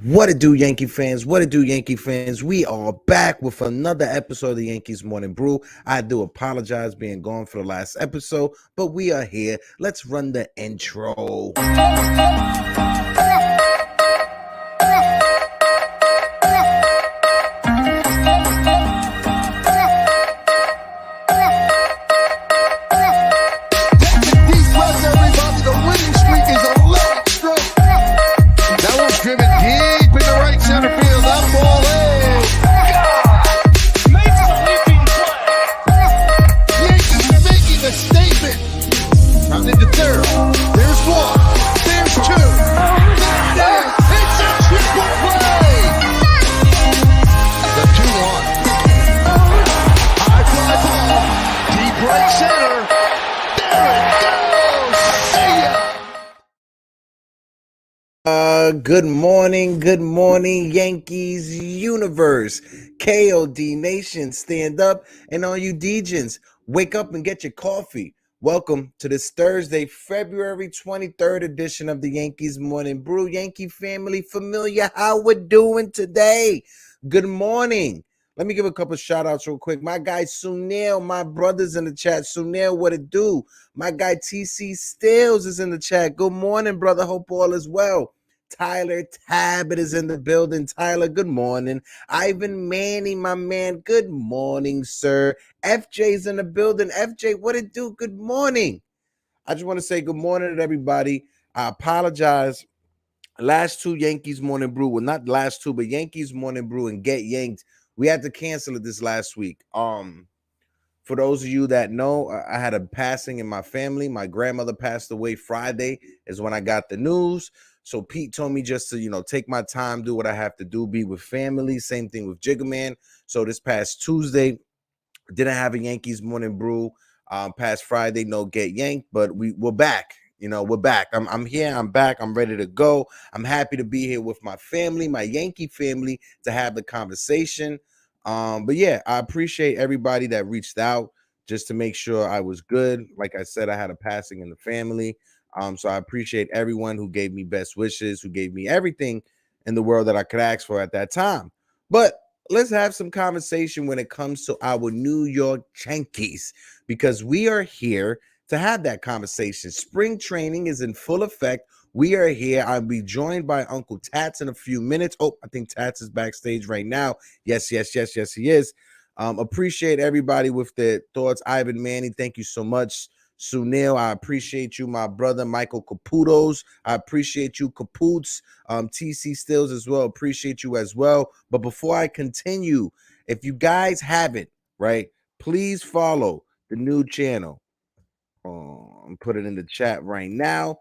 What it do, Yankee fans? What it do, Yankee fans? We are back with another episode of the Yankees Morning Brew. I do apologize being gone for the last episode, but we are here. Let's run the intro. Good morning, Yankees universe. KOD Nation, stand up, and all you Degens, wake up and get your coffee. Welcome to this Thursday, February 23rd edition of the Yankees Morning Brew. Yankee family, familiar, how we're doing today? Good morning. Let me give a couple shout outs real quick. My guy Sunil, my brother's in the chat. Sunil, what it do? My guy TC Stills is in the chat. Good morning, brother. Hope all is well. Tyler Tabbitt is in the building. Tyler, good morning. Ivan Manny, my man, good morning, sir. FJ's in the building. FJ, what it do? Good morning. I just want to say good morning to everybody. I apologize. Last two Yankees Morning Brew, well, not last two, but Yankees Morning Brew and Get Yanked, we had to cancel it this last week. For those of you that know, I had a passing in my family. My grandmother passed away Friday is when I got the news. So Pete told me just to, take my time, do what I have to do, be with family. Same thing with Jiggerman. So this past Tuesday, didn't have a Yankees Morning Brew. Past Friday, no Get Yanked, but we're back. We're back. I'm here. I'm back. I'm ready to go. I'm happy to be here with my family, my Yankee family, to have the conversation. But yeah, I appreciate everybody that reached out just to make sure I was good. Like I said, I had a passing in the family. So I appreciate everyone who gave me best wishes, who gave me everything in the world that I could ask for at that time. But let's have some conversation when it comes to our New York Yankees, because we are here to have that conversation. Spring training is in full effect. We are here. I'll be joined by Uncle Tats in a few minutes. Oh, I think Tats is backstage right now. Yes, he is. Appreciate everybody with their thoughts. Ivan Manny, thank you so much. Sunil, I appreciate you, my brother. Michael Caputos, I appreciate you. Caputs, TC Stills as well, appreciate you as well. But before I continue, if you guys haven't, right, please follow the new channel. I'm put it in the chat right now.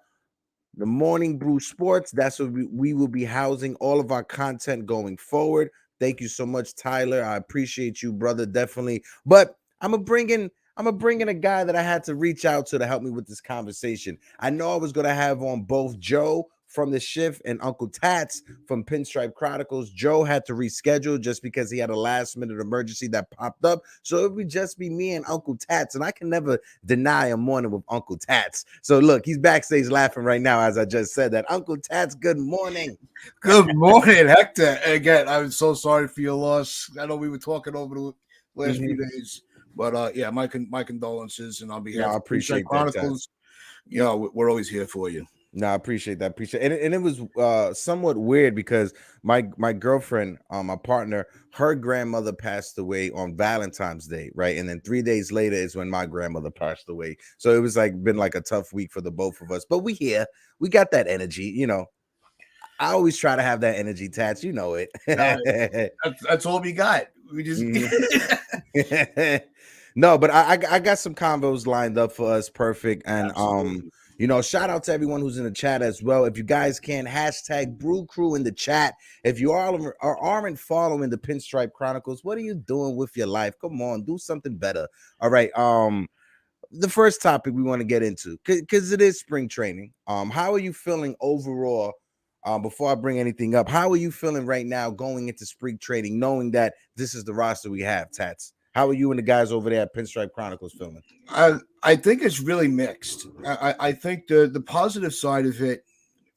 The Morning Brew Sports. That's what we will be housing all of our content going forward. Thank you so much, Tyler. I appreciate you, brother, definitely. But I'm gonna bring in a guy that I had to reach out to help me with this conversation. I know I was gonna have on both Joe from The Shift and Uncle Tats from Pinstripe Chronicles. Joe had to reschedule just because he had a last minute emergency that popped up. So it would just be me and Uncle Tats. And I can never deny a morning with Uncle Tats. So look, he's backstage laughing right now as I just said that. Uncle Tats, good morning. Good morning, Hector. Again, I'm so sorry for your loss. I know we were talking over the last few days, but yeah, my condolences, and on behalf I appreciate of Chronicles, we're always here for you. No, I appreciate that. And it was somewhat weird because my girlfriend, my partner, her grandmother passed away on Valentine's Day, right? And then 3 days later is when my grandmother passed away. So it was been a tough week for the both of us. But we here, we got that energy, I always try to have that energy, Tats. You know it. That's all we got. We just no, but I got some combos lined up for us. Perfect. And absolutely. Shout out to everyone who's in the chat as well. If you guys can, hashtag Brew Crew in the chat. If you aren't following the Pinstripe Chronicles, what are you doing with your life? Come on, do something better. All right. The first topic we want to get into, because it is spring training. How are you feeling overall? Before I bring anything up, how are you feeling right now going into spring training, knowing that this is the roster we have, Tats? How are you and the guys over there at Pinstripe Chronicles feeling? I think it's really mixed. I think the positive side of it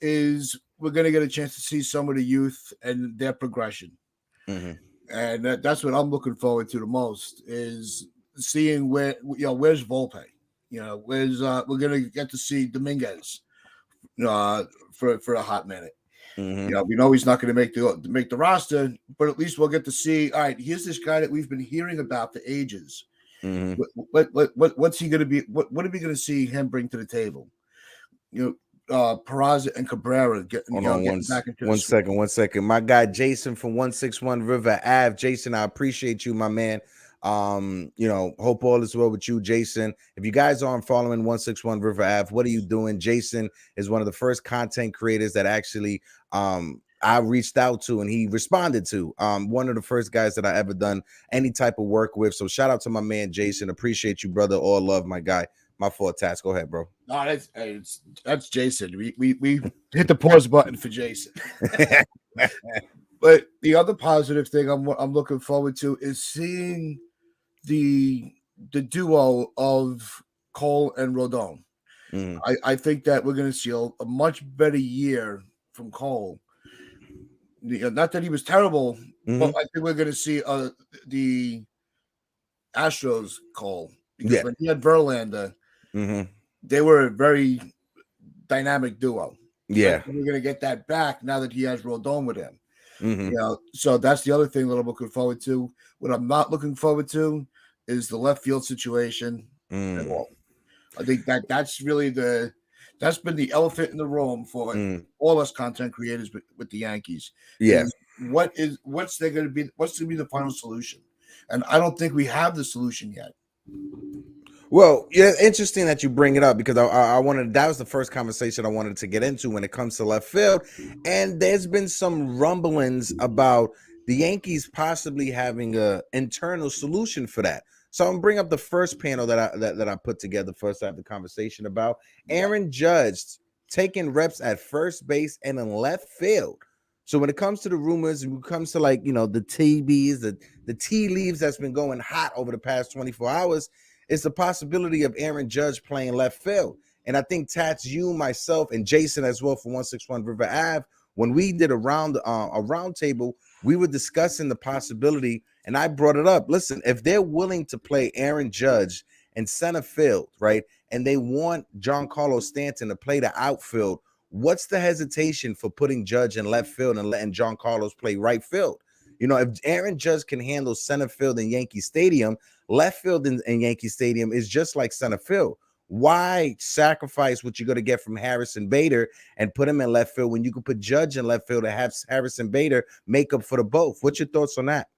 is we're going to get a chance to see some of the youth and their progression. And that's what I'm looking forward to the most, is seeing where's Volpe, where's we're going to get to see Dominguez for a hot minute. We know he's not going to make the roster, but at least we'll get to see. All right, here's this guy that we've been hearing about for ages. What's he going to be? What are we going to see him bring to the table? Peraza and Cabrera getting back into one second. My guy Jason from 161 River Ave. Jason, I appreciate you, my man. Hope all is well with you, Jason. If you guys aren't following 161 River Ave, what are you doing? Jason is one of the first content creators that actually I reached out to and he responded to. One of the first guys that I ever done any type of work with. So shout out to my man Jason. Appreciate you, brother. All love, my guy. My fault, Tats. Go ahead, bro. No, that's Jason. We hit the pause button for Jason. But the other positive thing I'm looking forward to is seeing the duo of Cole and Rodon. I think that we're going to see a much better year from Cole. Not that he was terrible, but I think we're going to see the Astros Cole. Because when he had Verlander, they were a very dynamic duo. Yeah. We're going to get that back now that he has Rodon with him. So that's the other thing that I'm looking forward to. What I'm not looking forward to is the left field situation at all. I think that's really that's been the elephant in the room for all us content creators with the Yankees. Yeah. What's going to be the final solution? And I don't think we have the solution yet. Well, yeah, interesting that you bring it up because I wanted, that was the first conversation I wanted to get into when it comes to left field. And there's been some rumblings about the Yankees possibly having a internal solution for that. So I'm gonna bring up the first panel that I put together first to have the conversation about Aaron Judge taking reps at first base and in left field. So when it comes to the rumors, when it comes to the TBs, the tea leaves that's been going hot over the past 24 hours, it's the possibility of Aaron Judge playing left field. And I think Tats, you, myself, and Jason as well from 161 River Ave, when we did a round table, we were discussing the possibility, and I brought it up. Listen, if they're willing to play Aaron Judge in center field, right, and they want Giancarlo Stanton to play the outfield, what's the hesitation for putting Judge in left field and letting Giancarlo play right field? If Aaron Judge can handle center field in Yankee Stadium, left field in Yankee Stadium is just like center field. Why sacrifice what you're going to get from Harrison Bader and put him in left field when you could put Judge in left field and have Harrison Bader make up for the both? What's your thoughts on that?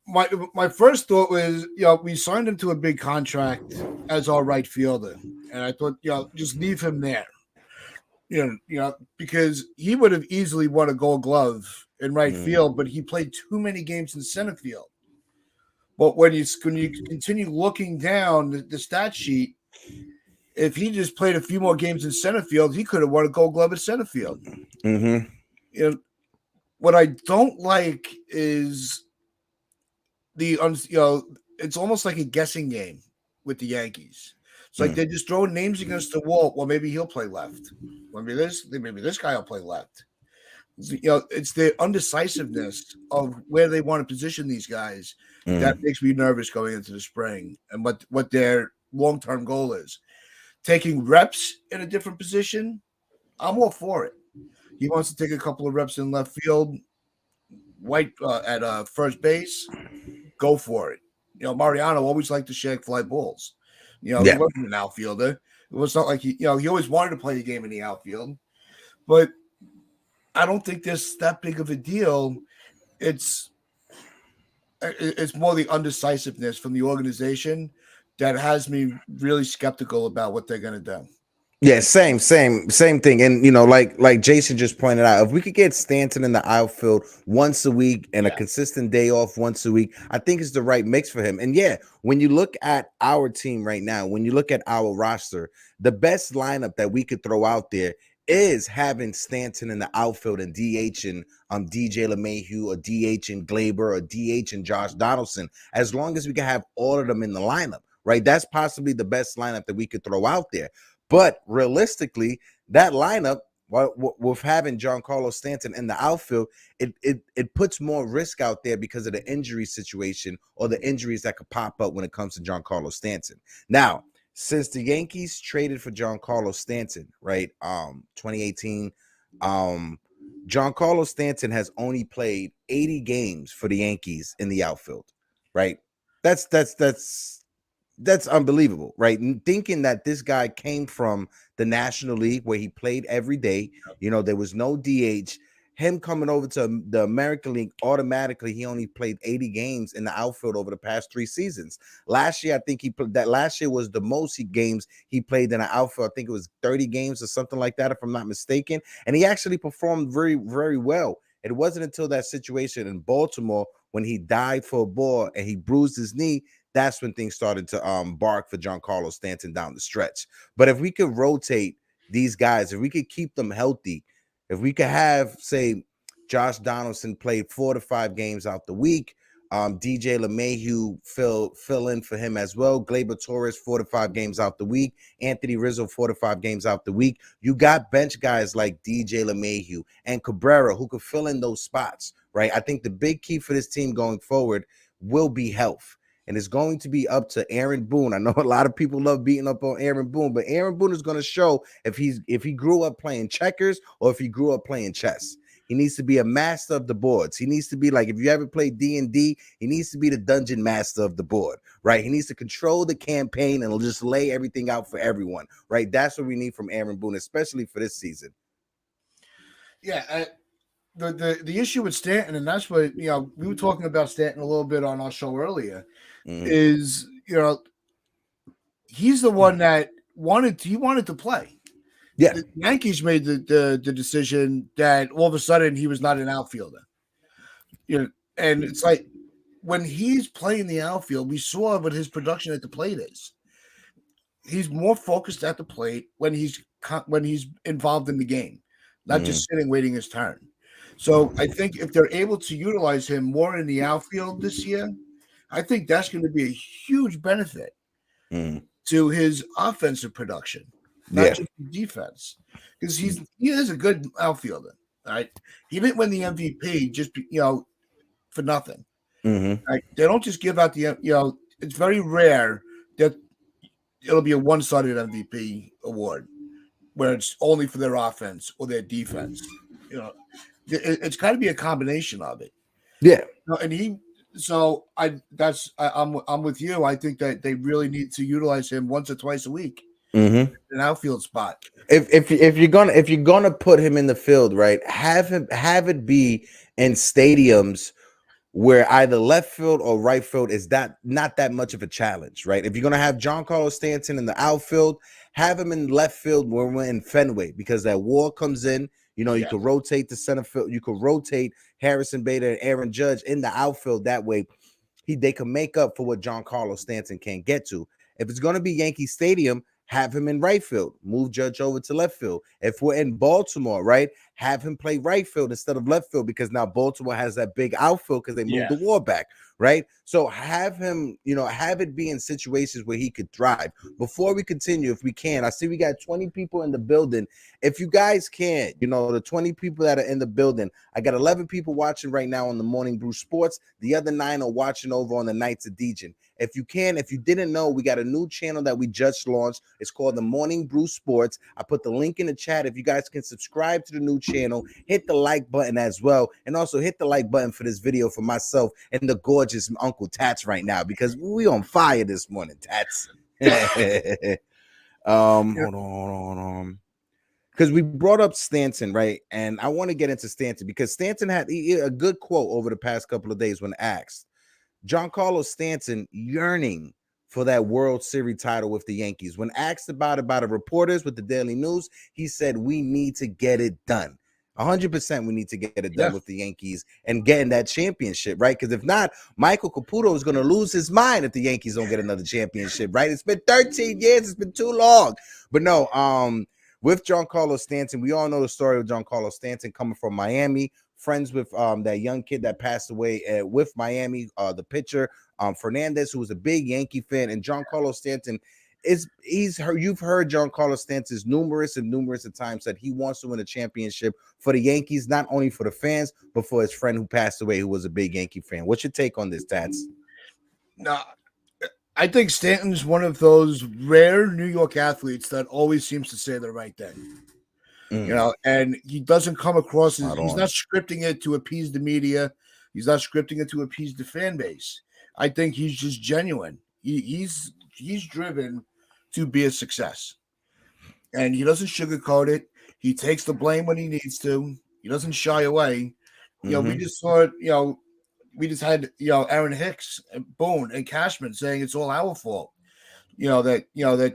My first thought was, we signed him to a big contract as our right fielder, and I thought, just leave him there. Because he would have easily won a Gold Glove in right field, but he played too many games in center field. But when you continue looking down the stat sheet, if he just played a few more games in center field, he could have won a Gold Glove at center field. What I don't like is it's almost like a guessing game with the Yankees. It's like they're just throwing names against the wall. Well, maybe he'll play left. Maybe this guy will play left. It's the undecisiveness of where they want to position these guys that makes me nervous going into the spring and what their long-term goal is. Taking reps in a different position, I'm all for it. He wants to take a couple of reps in left field, at first base, go for it. Mariano always liked to shag fly balls. He wasn't an outfielder. It was not like he always wanted to play the game in the outfield, but I don't think there's that big of a deal. It's more the undecisiveness from the organization that has me really skeptical about what they're going to do. Yeah, same thing. And like Jason just pointed out, if we could get Stanton in the outfield once a week and a consistent day off once a week, I think it's the right mix for him. And when you look at our team right now, when you look at our roster, the best lineup that we could throw out there is having Stanton in the outfield and DH and DJ LeMahieu, or DH and Glaber, or DH and Josh Donaldson, as long as we can have all of them in the lineup, right? That's possibly the best lineup that we could throw out there. But realistically, that lineup with having Giancarlo Stanton in the outfield, it puts more risk out there because of the injury situation or the injuries that could pop up when it comes to Giancarlo Stanton. Now, since the Yankees traded for Giancarlo Stanton, right, 2018, Giancarlo Stanton has only played 80 games for the Yankees in the outfield, right? That's unbelievable, right? And thinking that this guy came from the National League where he played every day, there was no DH. Him coming over to the American League, automatically he only played 80 games in the outfield over the past 3 seasons. Last year, I think last year was the most games he played in the outfield. I think it was 30 games or something like that, if I'm not mistaken. And he actually performed very, very well. It wasn't until that situation in Baltimore when he dived for a ball and he bruised his knee, that's when things started to bark for Giancarlo Stanton down the stretch. But if we could rotate these guys, if we could keep them healthy, if we could have, say, Josh Donaldson played 4 to 5 games out the week, DJ LeMahieu fill in for him as well. Gleyber Torres 4 to 5 games out the week. Anthony Rizzo 4 to 5 games out the week. You got bench guys like DJ LeMahieu and Cabrera who could fill in those spots, right? I think the big key for this team going forward will be health. And it's going to be up to Aaron Boone. I know a lot of people love beating up on Aaron Boone, but Aaron Boone is going to show if he grew up playing checkers or if he grew up playing chess. He needs to be a master of the boards. He needs to be like, if you ever played D&D, he needs to be the dungeon master of the board, right? He needs to control the campaign and just lay everything out for everyone, right? That's what we need from Aaron Boone, especially for this season. Yeah, the issue with Stanton, and that's what we were talking about Stanton a little bit on our show earlier, is he's the one that wanted to play. Yeah, the Yankees made the decision that all of a sudden he was not an outfielder. And it's like when he's playing the outfield, we saw what his production at the plate is. He's more focused at the plate when he's involved in the game, not just sitting waiting his turn. So I think if they're able to utilize him more in the outfield this year, I think that's going to be a huge benefit to his offensive production, not just defense, because he is a good outfielder. Right? He didn't win the MVP just for nothing. Right? They don't just give out the it's very rare that it'll be a one-sided MVP award where it's only for their offense or their defense. It's got to be a combination of it. Yeah. And I'm with you. I think that they really need to utilize him once or twice a week in an outfield spot. If you're gonna put him in the field, right, have it be in stadiums where either left field or right field is not that much of a challenge, right? If you're gonna have Giancarlo Stanton in the outfield, have him in left field when we're in Fenway, because that wall comes in. You could rotate the center field. You could rotate Harrison Bader and Aaron Judge in the outfield. That way, they can make up for what Giancarlo Stanton can't get to. If it's going to be Yankee Stadium, have him in right field. Move Judge over to left field. If we're in Baltimore, right, have him play right field instead of left field, because now Baltimore has that big outfield because they moved the wall back, right? So have him, have it be in situations where he could thrive. Before we continue, if we can, I see we got 20 people in the building. If you guys can, the 20 people that are in the building, I got 11 people watching right now on the Morning Brew Sports. The other 9 are watching over on the Nights of Dejan. If you didn't know, we got a new channel that we just launched. It's called the Morning Brew Sports. I put the link in the chat. If you guys can subscribe to the new channel, hit the like button as well. And also hit the like button for this video for myself and the gorgeous Uncle Tats right now, because we on fire this morning, Tats. Hold on. Because we brought up Stanton, right? And I want to get into Stanton because Stanton had a good quote over the past couple of days when asked. Giancarlo Stanton yearning for that World Series title with the Yankees. When asked about it by the reporters with the Daily News, he said, we need to get it done. 100% we need to get it done with the Yankees and getting that championship, right? Because if not, Michael Caputo is going to lose his mind if the Yankees don't get another championship, right? It's been 13 years. It's been too long. But no, with Giancarlo Stanton, we all know the story of Giancarlo Stanton coming from Miami, friends with that young kid that passed away with Miami, the pitcher, Fernandez, who was a big Yankee fan. And Giancarlo Stanton You've heard Giancarlo Stanton numerous of times that he wants to win a championship for the Yankees, not only for the fans, but for his friend who passed away, who was a big Yankee fan. What's your take on this, Tats? No, I think Stanton's one of those rare New York athletes that always seems to say the right thing. And he doesn't come across as he's not scripting it to appease the media. He's not scripting it to appease the fan base. I think he's just genuine. He's driven to be a success, and he doesn't sugarcoat it. He takes the blame when he needs to. He doesn't shy away. We just saw it. We just had Aaron Hicks and Boone and Cashman saying it's all our fault. That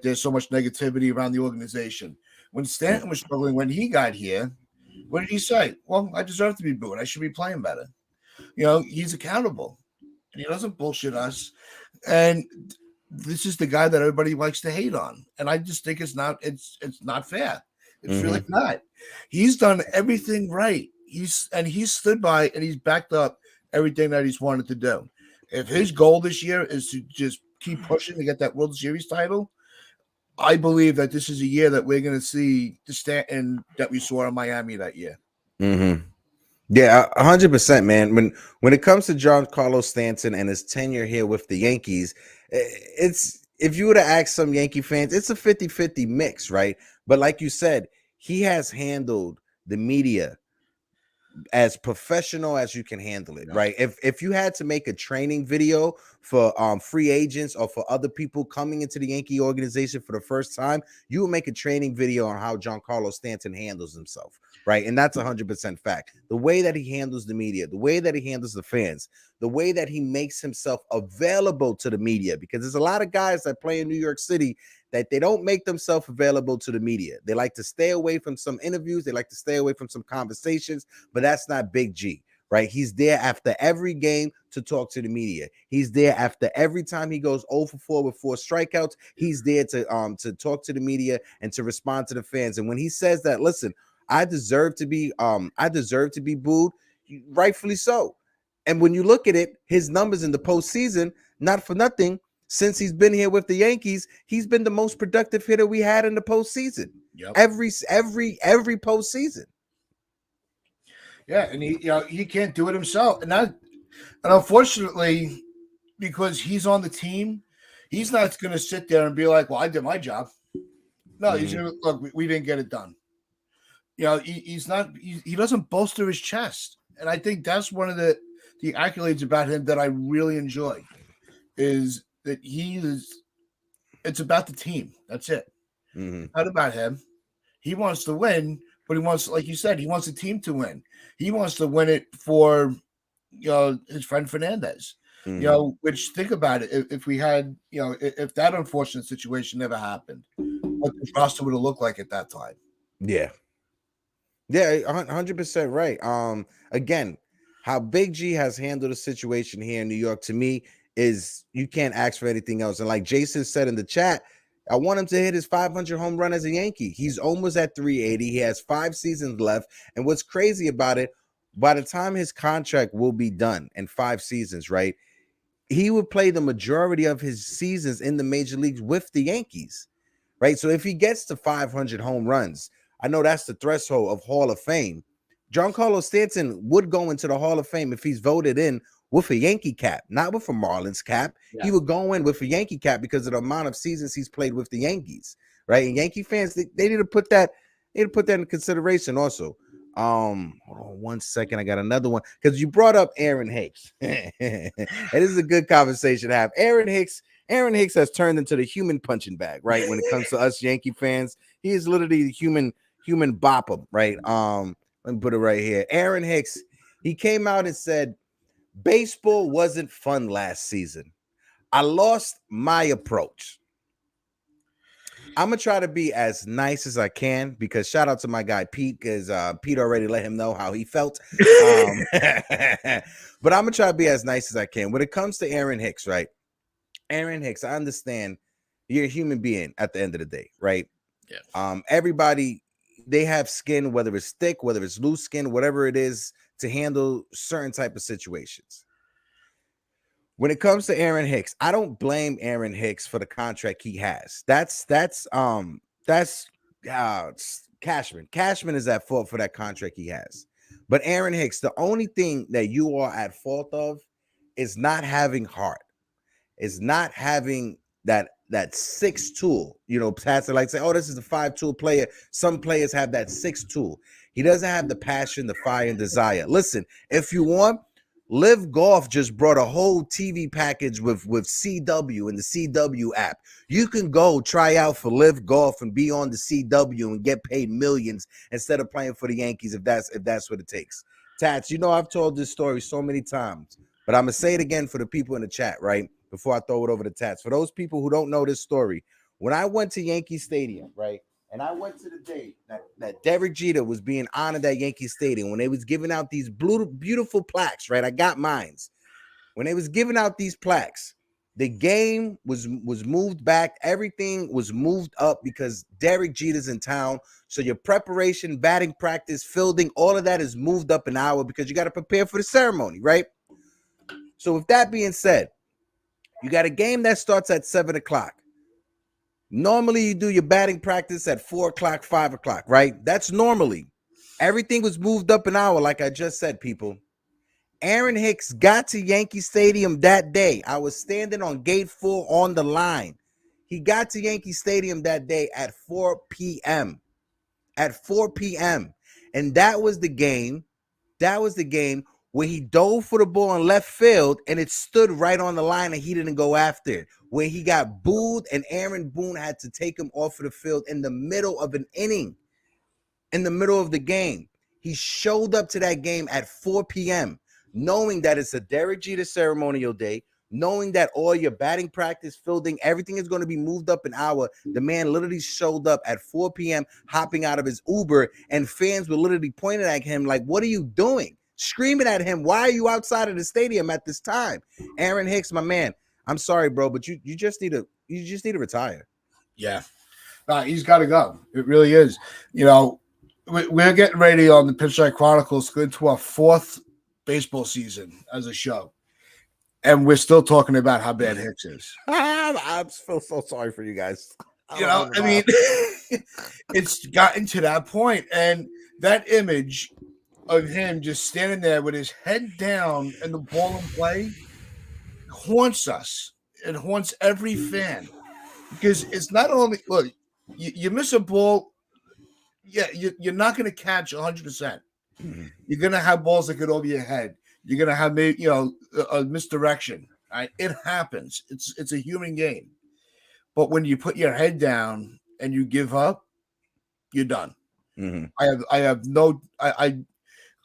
there's so much negativity around the organization. When Stanton was struggling when he got here, what did he say? Well, I deserve to be booed. I should be playing better. He's accountable, and he doesn't bullshit us. And this is the guy that everybody likes to hate on, and I just think it's not fair. It's really not. He's done everything right. He's stood by and he's backed up everything that he's wanted to do. If his goal this year is to just keep pushing to get that World Series title, I believe that this is a year that we're going to see the Stanton that we saw in Miami that year. Yeah, 100%, man. When it comes to Giancarlo Stanton and his tenure here with the Yankees, it's, if you were to ask some Yankee fans, it's a 50-50 mix, right? But like you said, he has handled the media as professional as you can handle it, right? If you had to make a training video for free agents or for other people coming into the Yankee organization for the first time, you would make a training video on how Giancarlo Stanton handles himself, right? And that's 100% fact. The way that he handles the media, the way that he handles the fans, the way that he makes himself available to the media, because there's a lot of guys that play in New York City that they don't make themselves available to the media. They like to stay away from some interviews. They like to stay away from some conversations, but that's not Big G, right? He's there after every game to talk to the media. He's there after every time he goes 0 for 4 with 4 strikeouts. He's there to talk to the media and to respond to the fans. And when he says that, listen, I deserve to be booed, rightfully so. And when you look at it, his numbers in the postseason, not for nothing, since he's been here with the Yankees, he's been the most productive hitter we had in the postseason. Every postseason. Yeah, and he can't do it himself, and unfortunately, because he's on the team, he's not going to sit there and be like, "Well, I did my job." No, he's going to look. We didn't get it done. He's not. He doesn't bolster his chest, and I think that's one of the accolades about him that I really enjoy is that it's about the team. That's it. Not about him. He wants to win, but he wants, like you said, he wants the team to win. He wants to win it for, his friend Fernandez. Which, think about it. If we had, if that unfortunate situation never happened, what the roster would have looked like at that time. Yeah, 100% right. Again, how Big G has handled the situation here in New York, to me, is you can't ask for anything else. And like Jason said in the chat, I want him to hit his 500 home run as a Yankee. He's almost at 380. He has 5 seasons left. And what's crazy about it, by the time his contract will be done in 5 seasons, right, he would play the majority of his seasons in the major leagues with the Yankees, right? So if he gets to 500 home runs, I know that's the threshold of Hall of Fame. Giancarlo Stanton would go into the Hall of Fame if he's voted in with a Yankee cap, not with a Marlins cap. He would go in with a Yankee cap because of the amount of seasons he's played with the Yankees, right? And Yankee fans, they need to put that, in consideration also. Hold on 1 second. I got another one because you brought up Aaron Hicks. And this is a good conversation to have. Aaron Hicks has turned into the human punching bag, right? When it comes to us Yankee fans, he is literally the human bopper, right? Let me put it right here. Aaron Hicks, he came out and said, baseball wasn't fun last season. I lost my approach. I'm going to try to be as nice as I can because shout out to my guy Pete because Pete already let him know how he felt. But I'm going to try to be as nice as I can. When it comes to Aaron Hicks, right? Aaron Hicks, I understand you're a human being at the end of the day, right? Yeah. Everybody, they have skin, whether it's thick, whether it's loose skin, whatever it is, to handle certain type of situations. When it comes to Aaron Hicks, I don't blame Aaron Hicks for the contract he has. That's Cashman. Cashman is at fault for that contract he has. But Aaron Hicks, the only thing that you are at fault of is not having heart. Is not having that six tool. You know, Pastor like say, oh, this is a 5-tool player. Some players have that 6 tool. He doesn't have the passion, the fire, and desire. Listen, if you want, Live Golf just brought a whole TV package with CW and the CW app. You can go try out for Live Golf and be on the CW and get paid millions instead of playing for the Yankees if that's what it takes. Tats, you know I've told this story so many times, but I'm gonna say it again for the people in the chat, right? Before I throw it over to Tats. For those people who don't know this story, when I went to Yankee Stadium, right? And I went to the day that Derek Jeter was being honored at Yankee Stadium when they was giving out these beautiful plaques, right? I got mines. When they was giving out these plaques, the game was moved back. Everything was moved up because Derek Jeter's in town. So your preparation, batting practice, fielding, all of that is moved up an hour because you got to prepare for the ceremony, right? So with that being said, you got a game that starts at 7 o'clock. Normally, you do your batting practice at 4 o'clock, 5 o'clock, right? That's normally. Everything was moved up an hour, like I just said, people. Aaron Hicks got to Yankee Stadium that day. I was standing on gate 4 on the line. He got to Yankee Stadium that day at 4 p.m. At 4 p.m. And that was the game. That was the game where he dove for the ball in left field and it stood right on the line and he didn't go after it. Where he got booed and Aaron Boone had to take him off of the field in the middle of an inning, in the middle of the game. He showed up to that game at 4 p.m., knowing that it's a Derek Jeter ceremonial day, knowing that all your batting practice, fielding, everything is going to be moved up an hour. The man literally showed up at 4 p.m., hopping out of his Uber, and fans were literally pointing at him like, what are you doing? Screaming at him, why are you outside of the stadium at this time? Aaron Hicks, my man, I'm sorry, bro, but you just need to retire. Yeah. He's got to go. It really is. You know, we're getting ready on the Pitchside Chronicles to go into our 4th baseball season as a show. And we're still talking about how bad Hicks is. I feel so sorry for you guys. I mean, it's gotten to that point. And that image of him just standing there with his head down and the ball in play haunts us. It haunts every fan. Because it's not only, look, you miss a ball, yeah, you're not going to catch 100%. Mm-hmm. You're going to have balls that get over your head. You're going to have, a misdirection. Right? It happens. It's a human game. But when you put your head down and you give up, you're done. Mm-hmm.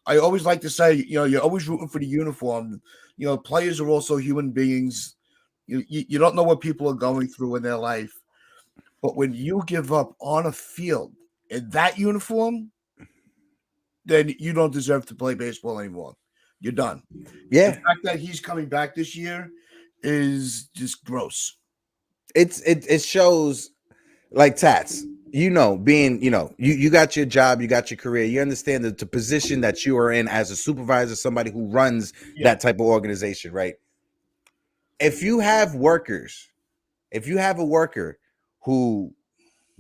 I always like to say, you're always rooting for the uniform. Players are also human beings. You don't know what people are going through in their life. But when you give up on a field in that uniform, then you don't deserve to play baseball anymore. You're done. Yeah. The fact that he's coming back this year is just gross. It shows, like Tats, being, you got your job, you got your career, you understand the position that you are in as a supervisor, somebody who runs that type of organization, right? If you have a worker who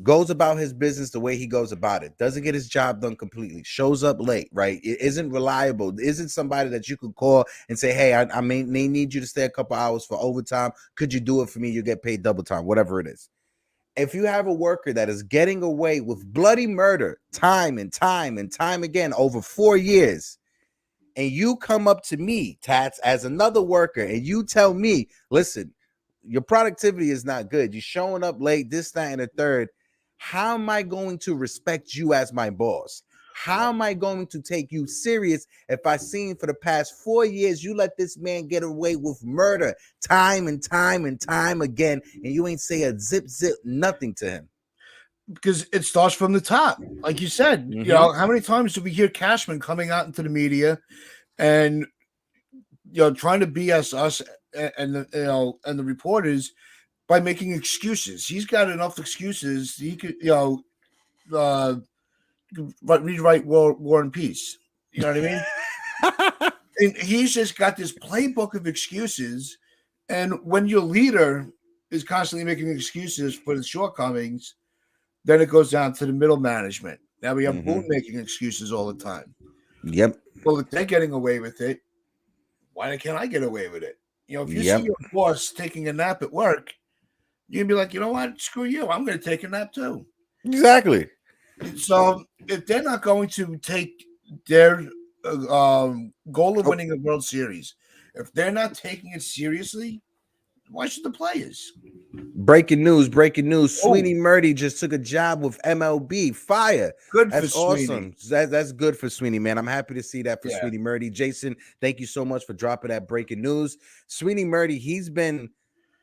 goes about his business the way he goes about it, doesn't get his job done completely, shows up late, right? It isn't reliable. Isn't somebody that you could call and say, hey, I may need you to stay a couple hours for overtime. Could you do it for me? You get paid double time, whatever it is. If you have a worker that is getting away with bloody murder time and time and time again over 4 years, and you come up to me, Tats, as another worker, and you tell me, listen, your productivity is not good. You're showing up late, this, that, and the third. How am I going to respect you as my boss? How am I going to take you serious if I seen for the past 4 years you let this man get away with murder time and time and time again, and you ain't say a zip nothing to him? Because it starts from the top. Like you said, how many times do we hear Cashman coming out into the media and trying to BS us and the reporters by making excuses? He's got enough excuses. He could, rewrite War and Peace. You know what I mean? And he's just got this playbook of excuses And when your leader is constantly making excuses for the shortcomings, then it goes down to the middle management. Now we have Boone making excuses all the time. Yep. Well, if they're getting away with it, why can't I get away with it? If you Yep. see your boss taking a nap at work, you can be like, you know what? Screw you. I'm going to take a nap too. Exactly. So if they're not going to take their goal of winning a World Series, if they're not taking it seriously, why should the players? Breaking news. Sweeney Murdy just took a job with MLB. Fire. Good That's for awesome. Sweeney. That's good for Sweeney, man. I'm happy to see that for Sweeney Murdy. Jason, thank you so much for dropping that breaking news. Sweeney Murdy, he's been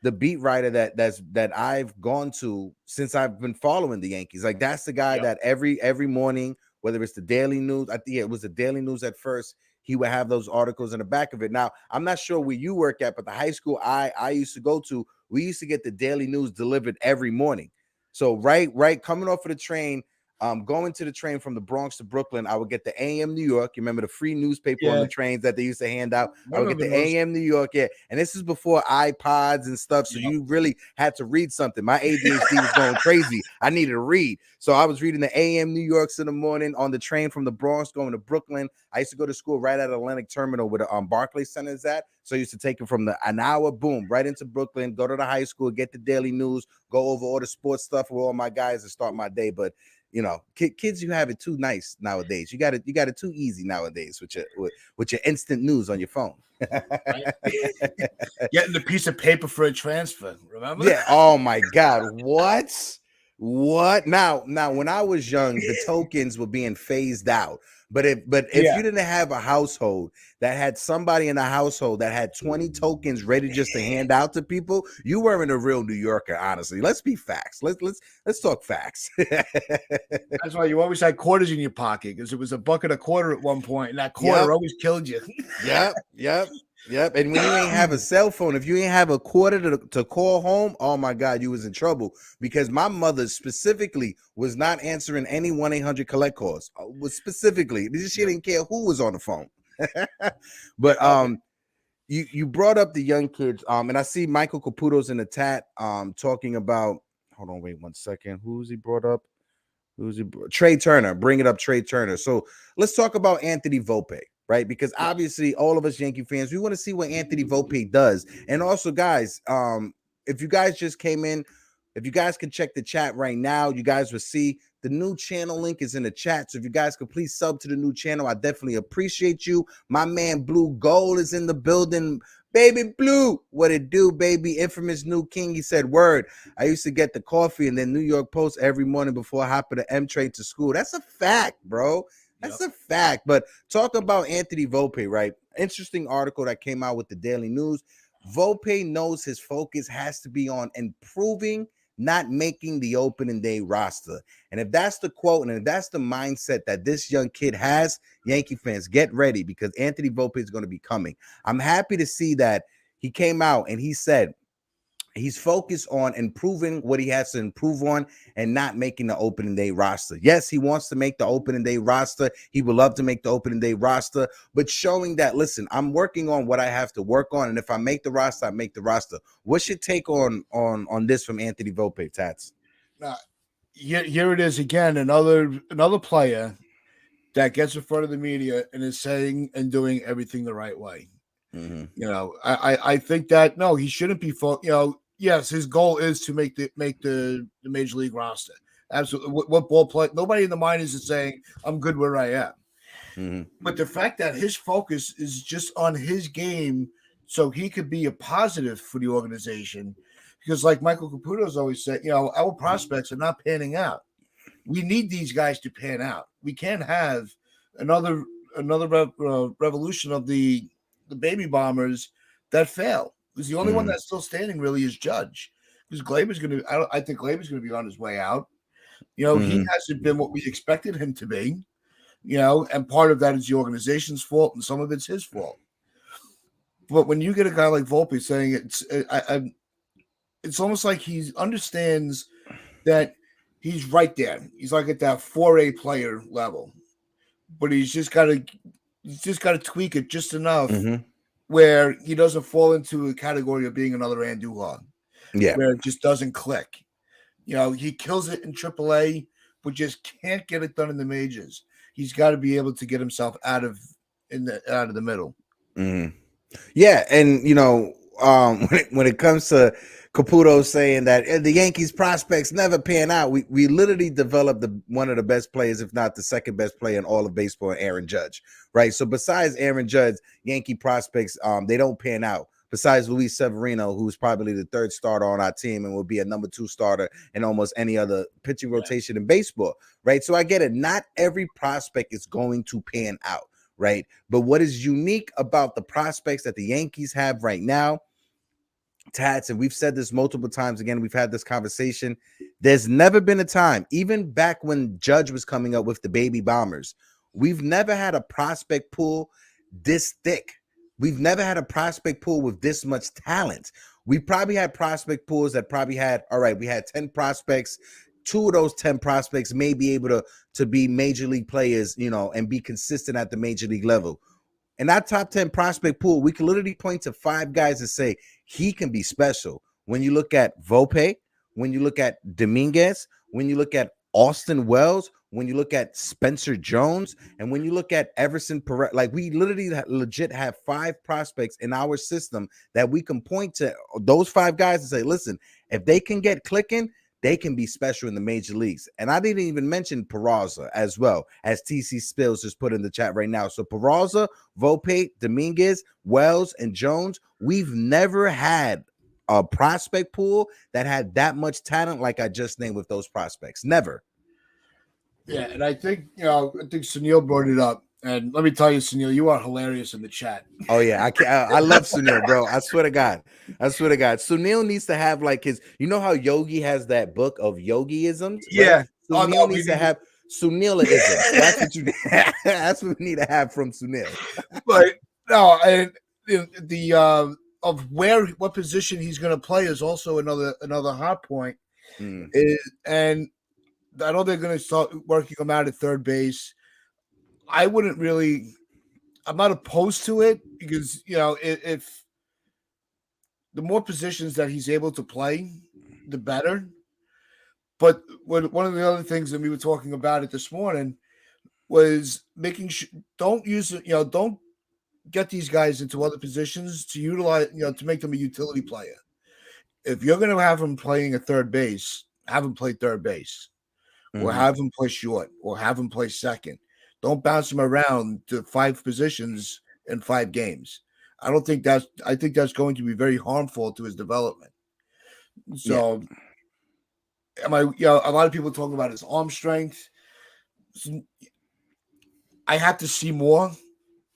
the beat writer that I've gone to since I've been following the Yankees. Like, that's the guy that every morning, whether it's the Daily News, I think it was the Daily News at first, he would have those articles in the back of it. Now, I'm not sure where you work at, but the high school I used to go to, we used to get the Daily News delivered every morning. So right, coming off of the train, going to the train from the Bronx to Brooklyn, I would get the AM New York. You remember the free newspaper on the trains that they used to hand out? I would get the AM New York, and this is before iPods and stuff, so you really had to read something. My ADHD was going crazy. I needed to read, so I was reading the AM New Yorks in the morning on the train from the Bronx going to Brooklyn. I used to go to school right at Atlantic Terminal where the Barclays Center is at, so I used to take it from an hour, boom, right into Brooklyn, go to the high school, get the Daily News, go over all the sports stuff with all my guys and start my day. But kids, you have it too nice nowadays. You got it too easy nowadays with your instant news on your phone. Getting the piece of paper for a transfer, remember? Yeah. Oh my God. What? Now, when I was young, the tokens were being phased out. But if you didn't have a household that had somebody in the household that had 20 tokens ready just to hand out to people, you weren't a real New Yorker, honestly. Let's be facts. Let's talk facts. That's why you always had quarters in your pocket, because it was $1.25 at one point, and that quarter always killed you. Yep. And when you ain't have a cell phone, if you ain't have a quarter to call home, oh my God, you was in trouble, because my mother specifically was not answering any 1-800 collect calls. Was specifically, she didn't care who was on the phone. But you brought up the young kids, and I see Michael Caputo's in the chat talking about. Hold on, wait 1 second. Who's he brought up? Trey Turner. Bring it up, Trey Turner. So let's talk about Anthony Volpe, right? Because obviously all of us Yankee fans, we want to see what Anthony Volpe does. And also, guys, if you guys just came in, if you guys can check the chat right now, you guys will see the new channel link is in the chat. So if you guys could please sub to the new channel, I definitely appreciate you. My man Blue Gold is in the building. Baby Blue, what it do, baby? Infamous new king. He said, word. I used to get the coffee and then New York Post every morning before hopping the M train to school. That's a fact, bro. That's a fact. But talk about Anthony Volpe, right? Interesting article that came out with the Daily News. Volpe knows his focus has to be on improving, not making the opening day roster. And if that's the quote, and if that's the mindset that this young kid has, Yankee fans, get ready, because Anthony Volpe is going to be coming. I'm happy to see that he came out and he said he's focused on improving what he has to improve on and not making the opening day roster. Yes, he wants to make the opening day roster. He would love to make the opening day roster, but showing that, listen, I'm working on what I have to work on, and if I make the roster, I make the roster. What's your take on this from Anthony Volpe, Tats? Here it is again, another player that gets in front of the media and is saying and doing everything the right way. I think that no, he shouldn't be. Yes, his goal is to make the major league roster. Absolutely. What ball play? Nobody in the minors is saying I'm good where I am. But the fact that his focus is just on his game, so he could be a positive for the organization, because like Michael Caputo's always said, our prospects are not panning out. We need these guys to pan out. We can't have another revolution of the baby bombers that fail. Because the only one that's still standing really is Judge. Because Glaber's going to, I think Glaber's going to be on his way out. He hasn't been what we expected him to be. And part of that is the organization's fault, and some of it's his fault. But when you get a guy like Volpe saying it's almost like he understands that he's right there. He's like at that 4A player level, but he's just got to tweak it just enough where he doesn't fall into a category of being another Andujar, Yeah. where it just doesn't click. He kills it in AAA, but just can't get it done in the majors. He's got to be able to get himself out of the middle. Mm-hmm. Yeah, and when it comes to Caputo saying that the Yankees prospects never pan out, we literally developed one of the best players, if not the second best player in all of baseball, Aaron Judge, right? So besides Aaron Judge, Yankee prospects they don't pan out. Besides Luis Severino, who's probably the third starter on our team and will be a number 2 starter in almost any other pitching rotation in baseball, right? So I get it. Not every prospect is going to pan out. Right. But what is unique about the prospects that the Yankees have right now, Tats, and we've said this multiple times, again, we've had this conversation. There's never been a time, even back when Judge was coming up with the baby bombers, we've never had a prospect pool this thick. We've never had a prospect pool with this much talent. We probably had prospect pools that probably had, all right, we had 10 prospects. 2 of those 10 prospects may be able to be major league players, and be consistent at the major league level. In that top 10 prospect pool, we can literally point to 5 guys and say he can be special. When you look at Volpe, when you look at Dominguez, when you look at Austin Wells, when you look at Spencer Jones, and when you look at Everson Perez, like we literally legit have 5 prospects in our system that we can point to those 5 guys and say, listen, if they can get clicking, they can be special in the major leagues. And I didn't even mention Peraza as well, as TC Spills just put in the chat right now. So Peraza, Volpe, Dominguez, Wells, and Jones, we've never had a prospect pool that had that much talent like I just named with those prospects. Never. Yeah, and I think Sunil brought it up. And let me tell you, Sunil, you are hilarious in the chat. Oh yeah, I love Sunil, bro. I swear to God. Sunil needs to have like his, how Yogi has that book of Yogiisms, Yeah. right? Sunil needs to have Sunilisms. That's what you that's what we need to have from Sunil. But no, and the of what position he's going to play is also another hot point. And I know they're going to start working him out at third base. I'm not opposed to it because, if the more positions that he's able to play, the better. But one of the other things that we were talking about it this morning was making sure don't get these guys into other positions to utilize, to make them a utility player. If you're going to have him playing at third base, have him play third base, or have him play short, or have him play second. Don't bounce him around to 5 positions in 5 games. I think that's going to be very harmful to his development. So, a lot of people talk about his arm strength. I have to see more.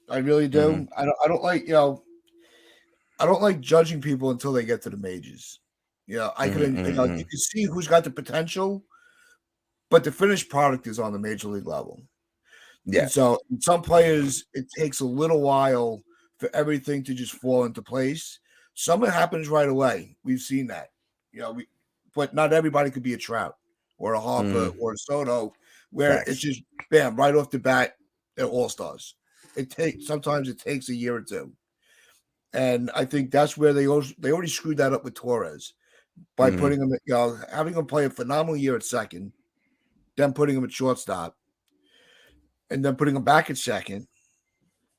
I really do. I don't like, I don't like judging people until they get to the majors. I can, you can see who's got the potential, but the finished product is on the major league level. Yeah. And so some players, it takes a little while for everything to just fall into place. Some it happens right away. We've seen that. But not everybody could be a Trout or a Harper or a Soto, where it's just bam right off the bat. They're all-stars. Sometimes it takes a year or 2. And I think that's where they already screwed that up with Torres by putting him, having him play a phenomenal year at second, then putting him at shortstop, and then putting him back at second,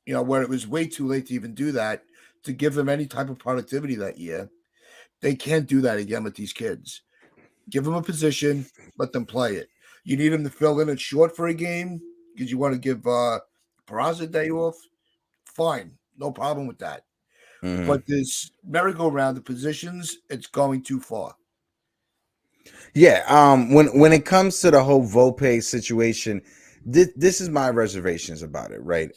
where it was way too late to even do that, to give them any type of productivity that year. They can't do that again with these kids. Give them a position, let them play it. You need them to fill in at short for a game because you want to give Peraza a day off. Fine, no problem with that. But this merry-go-round of positions, it's going too far. Yeah. When it comes to the whole Volpe situation, this is my reservations about it, right?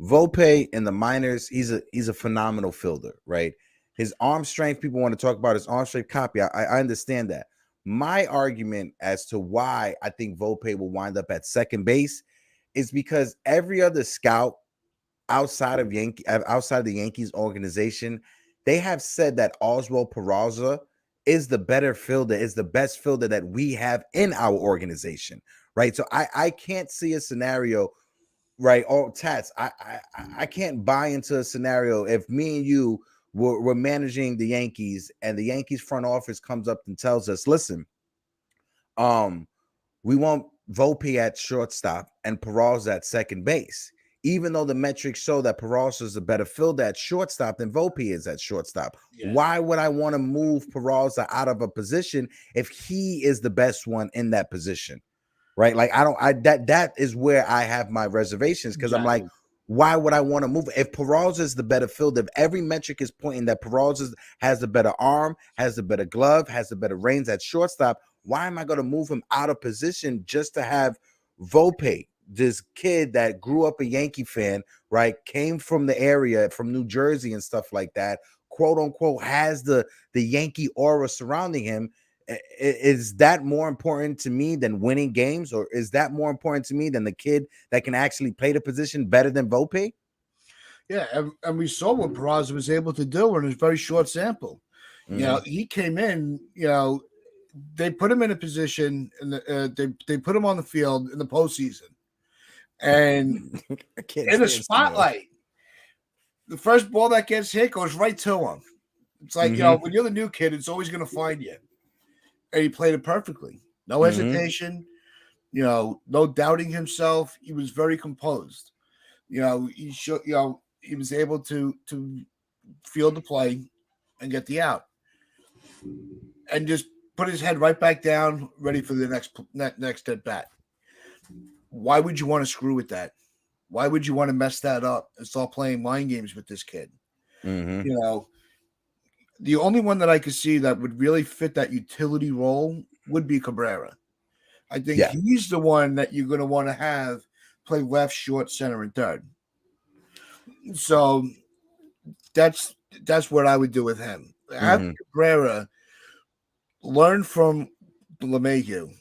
Volpe in the minors, he's a phenomenal fielder, right? His arm strength, people want to talk about his arm strength copy. I understand that. My argument as to why I think Volpe will wind up at second base is because every other scout outside of the Yankees organization, they have said that Oswald Peraza is the better fielder, is the best fielder that we have in our organization, right? So I can't see a scenario right? Oh, Tats, I can't buy into a scenario if me and you were managing the Yankees and the Yankees front office comes up and tells us, listen, we want Volpe at shortstop and Peraza at second base, even though the metrics show that Peraza is a better fielder at shortstop than Volpe is at shortstop. Yeah. Why would I want to move Peraza out of a position if he is the best one in that position? Right? Like that is where I have my reservations, because I'm like, why would I want to move? If Peraza is the better fielder, if every metric is pointing that Peraza has the better arm, has the better glove, has the better range at shortstop, why am I going to move him out of position just to have Volpe, this kid that grew up a Yankee fan, right? Came from the area, from New Jersey and stuff like that, quote unquote, has the Yankee aura surrounding him. Is that more important to me than winning games, or is that more important to me than the kid that can actually play the position better than Volpe? Yeah, and we saw what Peraza was able to do in a very short sample. You know, he came in, you know, they put him in a position, and they put him on the field in the postseason, and in a spotlight, the first ball that gets hit goes right to him. It's like, you know, when you're the new kid, it's always going to find you. And he played it perfectly. No hesitation, you know, no doubting himself. He was very composed. You know, he was able to field the play and get the out, and just put his head right back down, ready for the next at bat. Why would you want to screw with that? Why would you want to mess that up and start playing mind games with this kid? You know, the only one that I could see that would really fit that utility role would be Cabrera. I think he's the one that you're going to want to have play left, short, center, and third. So that's what I would do with him. Have Cabrera learn from LeMahieu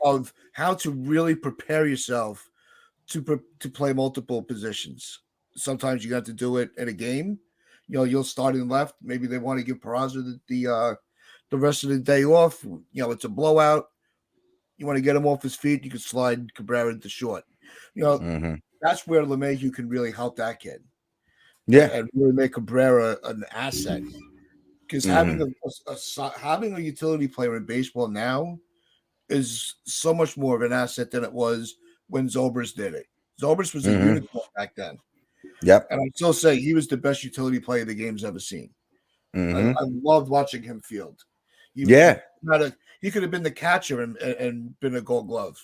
of how to really prepare yourself to play multiple positions. Sometimes you have to do it in a game. You know, you'll start in left. Maybe they want to give Peraza the rest of the day off. You know, it's a blowout. You want to get him off his feet, you can slide Cabrera into short. You know, that's where LeMahieu can really help that kid. Yeah. And really make Cabrera an asset. Because having a utility player in baseball now is so much more of an asset than it was when Zobrist did it. Zobrist was a unicorn back then. Yep. And I still say he was the best utility player the game's ever seen. I loved watching him field. He could have been the catcher and been a Gold Glove.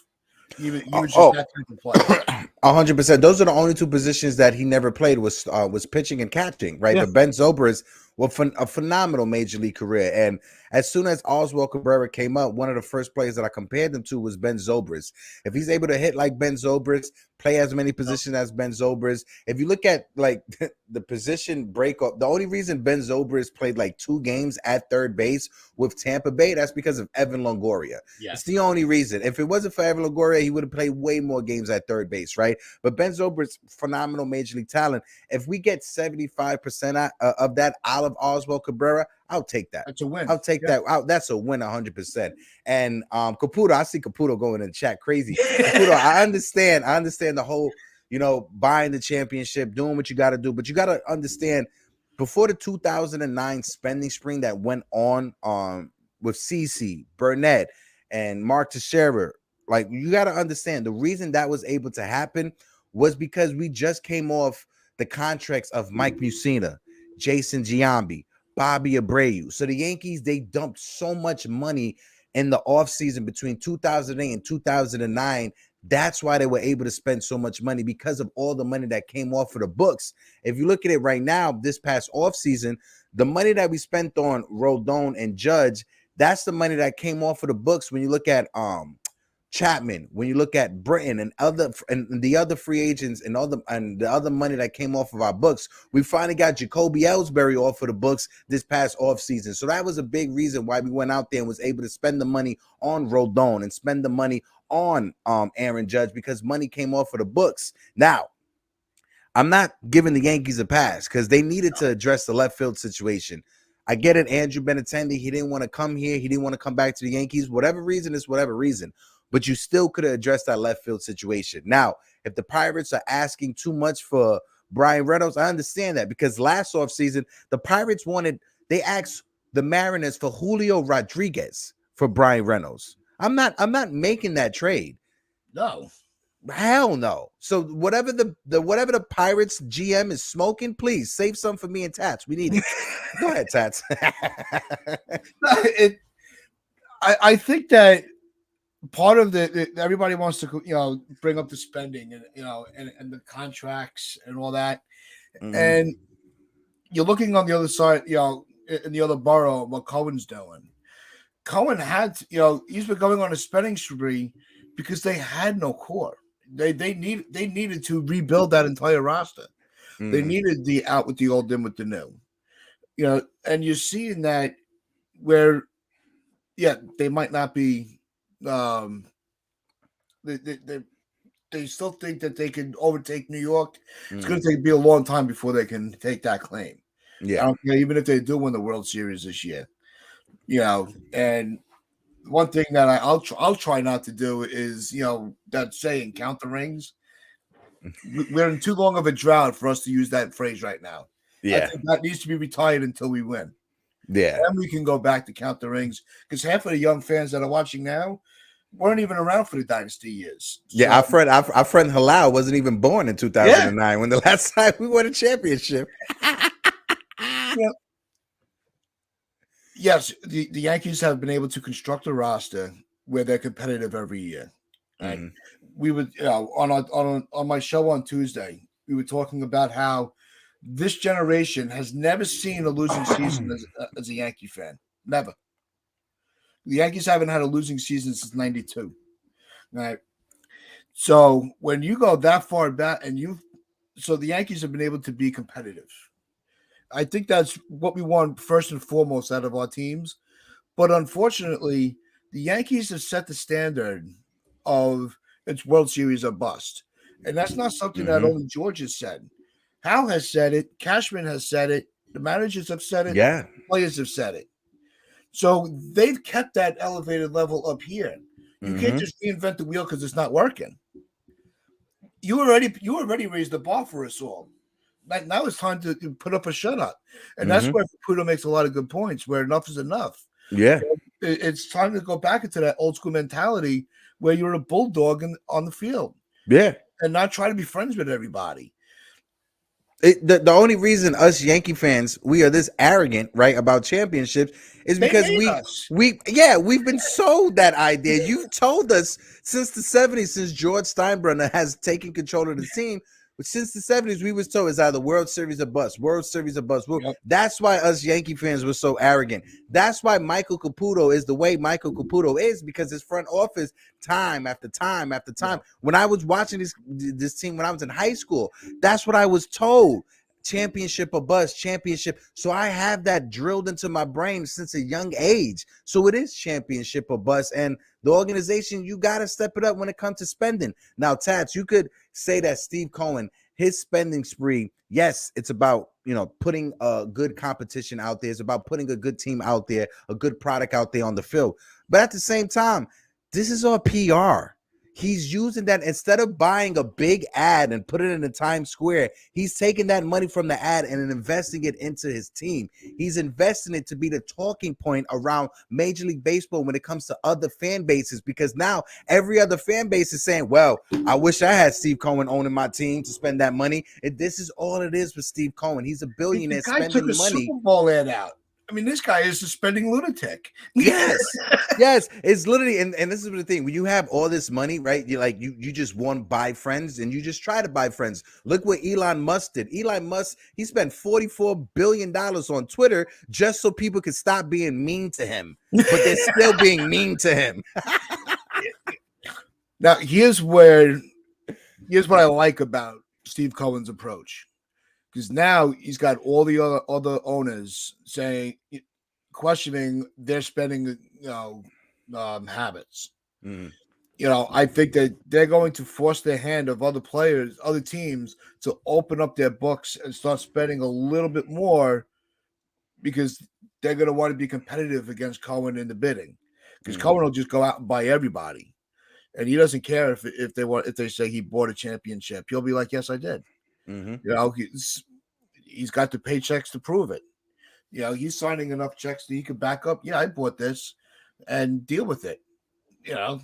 He was just that type of player. 100%. Those are the only two positions that he never played was pitching and catching, right? But Ben Zobrist was a phenomenal major league career. And as soon as Oswald Cabrera came up, one of the first players that I compared him to was Ben Zobrist. If he's able to hit like Ben Zobrist, play as many positions as Ben Zobrist, if you look at like the position breakup, the only reason Ben Zobrist played like 2 games at third base with Tampa Bay, that's because of Evan Longoria. It's the only reason. If it wasn't for Evan Longoria, he would have played way more games at third base, right? But Ben Zobrist, phenomenal major league talent. If we get 75% of that out of Oswald Cabrera, I'll take that. That's a win. I'll take that out. That's a win 100%. And Caputo, I see Caputo going in the chat crazy. Caputo, I understand the whole, you know, buying the championship, doing what you got to do, but you got to understand, before the 2009 spending spree that went on with CeCe, Burnett, and Mark Teixeira, like, you got to understand the reason that was able to happen was because we just came off the contracts of Mike Mussina, Jason Giambi, Bobby Abreu. So the Yankees, they dumped so much money in the offseason between 2008 and 2009. That's why they were able to spend so much money, because of all the money that came off of the books. If you look at it right now, this past offseason, the money that we spent on Rodon and Judge, that's the money that came off of the books. When you look at Chapman, when you look at Britton and the other free agents and the other money that came off of our books, we finally got Jacoby Ellsbury off of the books this past offseason. So that was a big reason why we went out there and was able to spend the money on Rodon and spend the money on Aaron Judge, because money came off of the books. Now, I'm not giving the Yankees a pass because they needed to address the left field situation. I get it. Andrew Benintendi, he didn't want to come here. He didn't want to come back to the Yankees. Whatever reason is whatever reason. but you still could have addressed that left field situation. Now, if the Pirates are asking too much for Bryan Reynolds, I understand that, because last offseason, the Pirates they asked the Mariners for Julio Rodriguez for Bryan Reynolds. I'm not making that trade. No. Hell no. So whatever the Pirates GM is smoking, please save some for me and Tats. We need it. Go ahead, Tats. I think that part of everybody wants to bring up the spending and and the contracts and all that, and you're looking on the other side, in the other borough, what Cohen's doing. Cohen had he's been going on a spending spree because they had no core. They needed to rebuild that entire roster. They needed the out with the old, in with the new. And you're seeing that where, they might not be. They still think that they can overtake New York. It's going to be a long time before they can take that claim. Yeah, I don't care, even if they do win the World Series this year. And one thing that I'll try not to do is that saying, count the rings. We're in too long of a drought for us to use that phrase right now. Yeah, I think that needs to be retired until we win. Yeah, and we can go back to count the rings, because half of the young fans that are watching now weren't even around for the dynasty years. Yeah, our friend Halal wasn't even born in 2009 when the last time we won a championship. Yes, the Yankees have been able to construct a roster where they're competitive every year. Right? We would on my show on Tuesday, we were talking about how this generation has never seen a losing season as a Yankee fan. Never. The Yankees haven't had a losing season since '92. Right. So when you go that far back, so the Yankees have been able to be competitive. I think that's what we want first and foremost out of our teams. But unfortunately, the Yankees have set the standard of it's World Series or bust. And that's not something that only George has said. Hal has said it. Cashman has said it. The managers have said it. Yeah. The players have said it. So they've kept that elevated level up here. You can't just reinvent the wheel because it's not working. You already raised the bar for us all. Now it's time to put up a shutout. And that's where Caputo makes a lot of good points, where enough is enough. Yeah. It's time to go back into that old school mentality where you're a bulldog on the field. Yeah. And not try to be friends with everybody. The only reason us Yankee fans, we are this arrogant, right, about championships is because we've been sold that idea. You've told us since the 70s, since George Steinbrenner has taken control of the team. But since the 70s, we was told it's either World Series or bust, World Series or bust. That's why us Yankee fans were so arrogant. That's why Michael Caputo is the way Michael Caputo is, because his front office, time after time after time. When I was watching this team when I was in high school, that's what I was told. Championship or bust, championship. So I have that drilled into my brain since a young age. So it is championship or bust. And the organization, you got to step it up when it comes to spending. Now, Tats, you could say that Steve Cohen, his spending spree, yes, it's about, putting a good competition out there. It's about putting a good team out there, a good product out there on the field. But at the same time, this is all PR. He's using that instead of buying a big ad and put it in the Times Square. He's taking that money from the ad and investing it into his team. He's investing it to be the talking point around Major League Baseball when it comes to other fan bases, because now every other fan base is saying, well, I wish I had Steve Cohen owning my team to spend that money. And this is all it is with Steve Cohen. He's a billionaire spending took a money. Super Bowl ad out. I mean, this guy is a spending lunatic. Yes. Yes. It's literally, and this is the thing. When you have all this money, right? You just want to buy friends, and you just try to buy friends. Look what Elon Musk did. Elon Musk, he spent $44 billion on Twitter just so people could stop being mean to him. But they're still being mean to him. Now, here's what I like about Steve Cohen's approach. Because now he's got all the other owners questioning their spending, habits. I think that they're going to force the hand of other players, other teams, to open up their books and start spending a little bit more, because they're going to want to be competitive against Cohen in the bidding. Because Cohen will just go out and buy everybody. and he doesn't care if they say he bought a championship. He'll be like, "Yes, I did." Mm-hmm. You know, he's got the paychecks to prove it. You know, he's signing enough checks that he could back up. Yeah, I bought this, and deal with it. You know,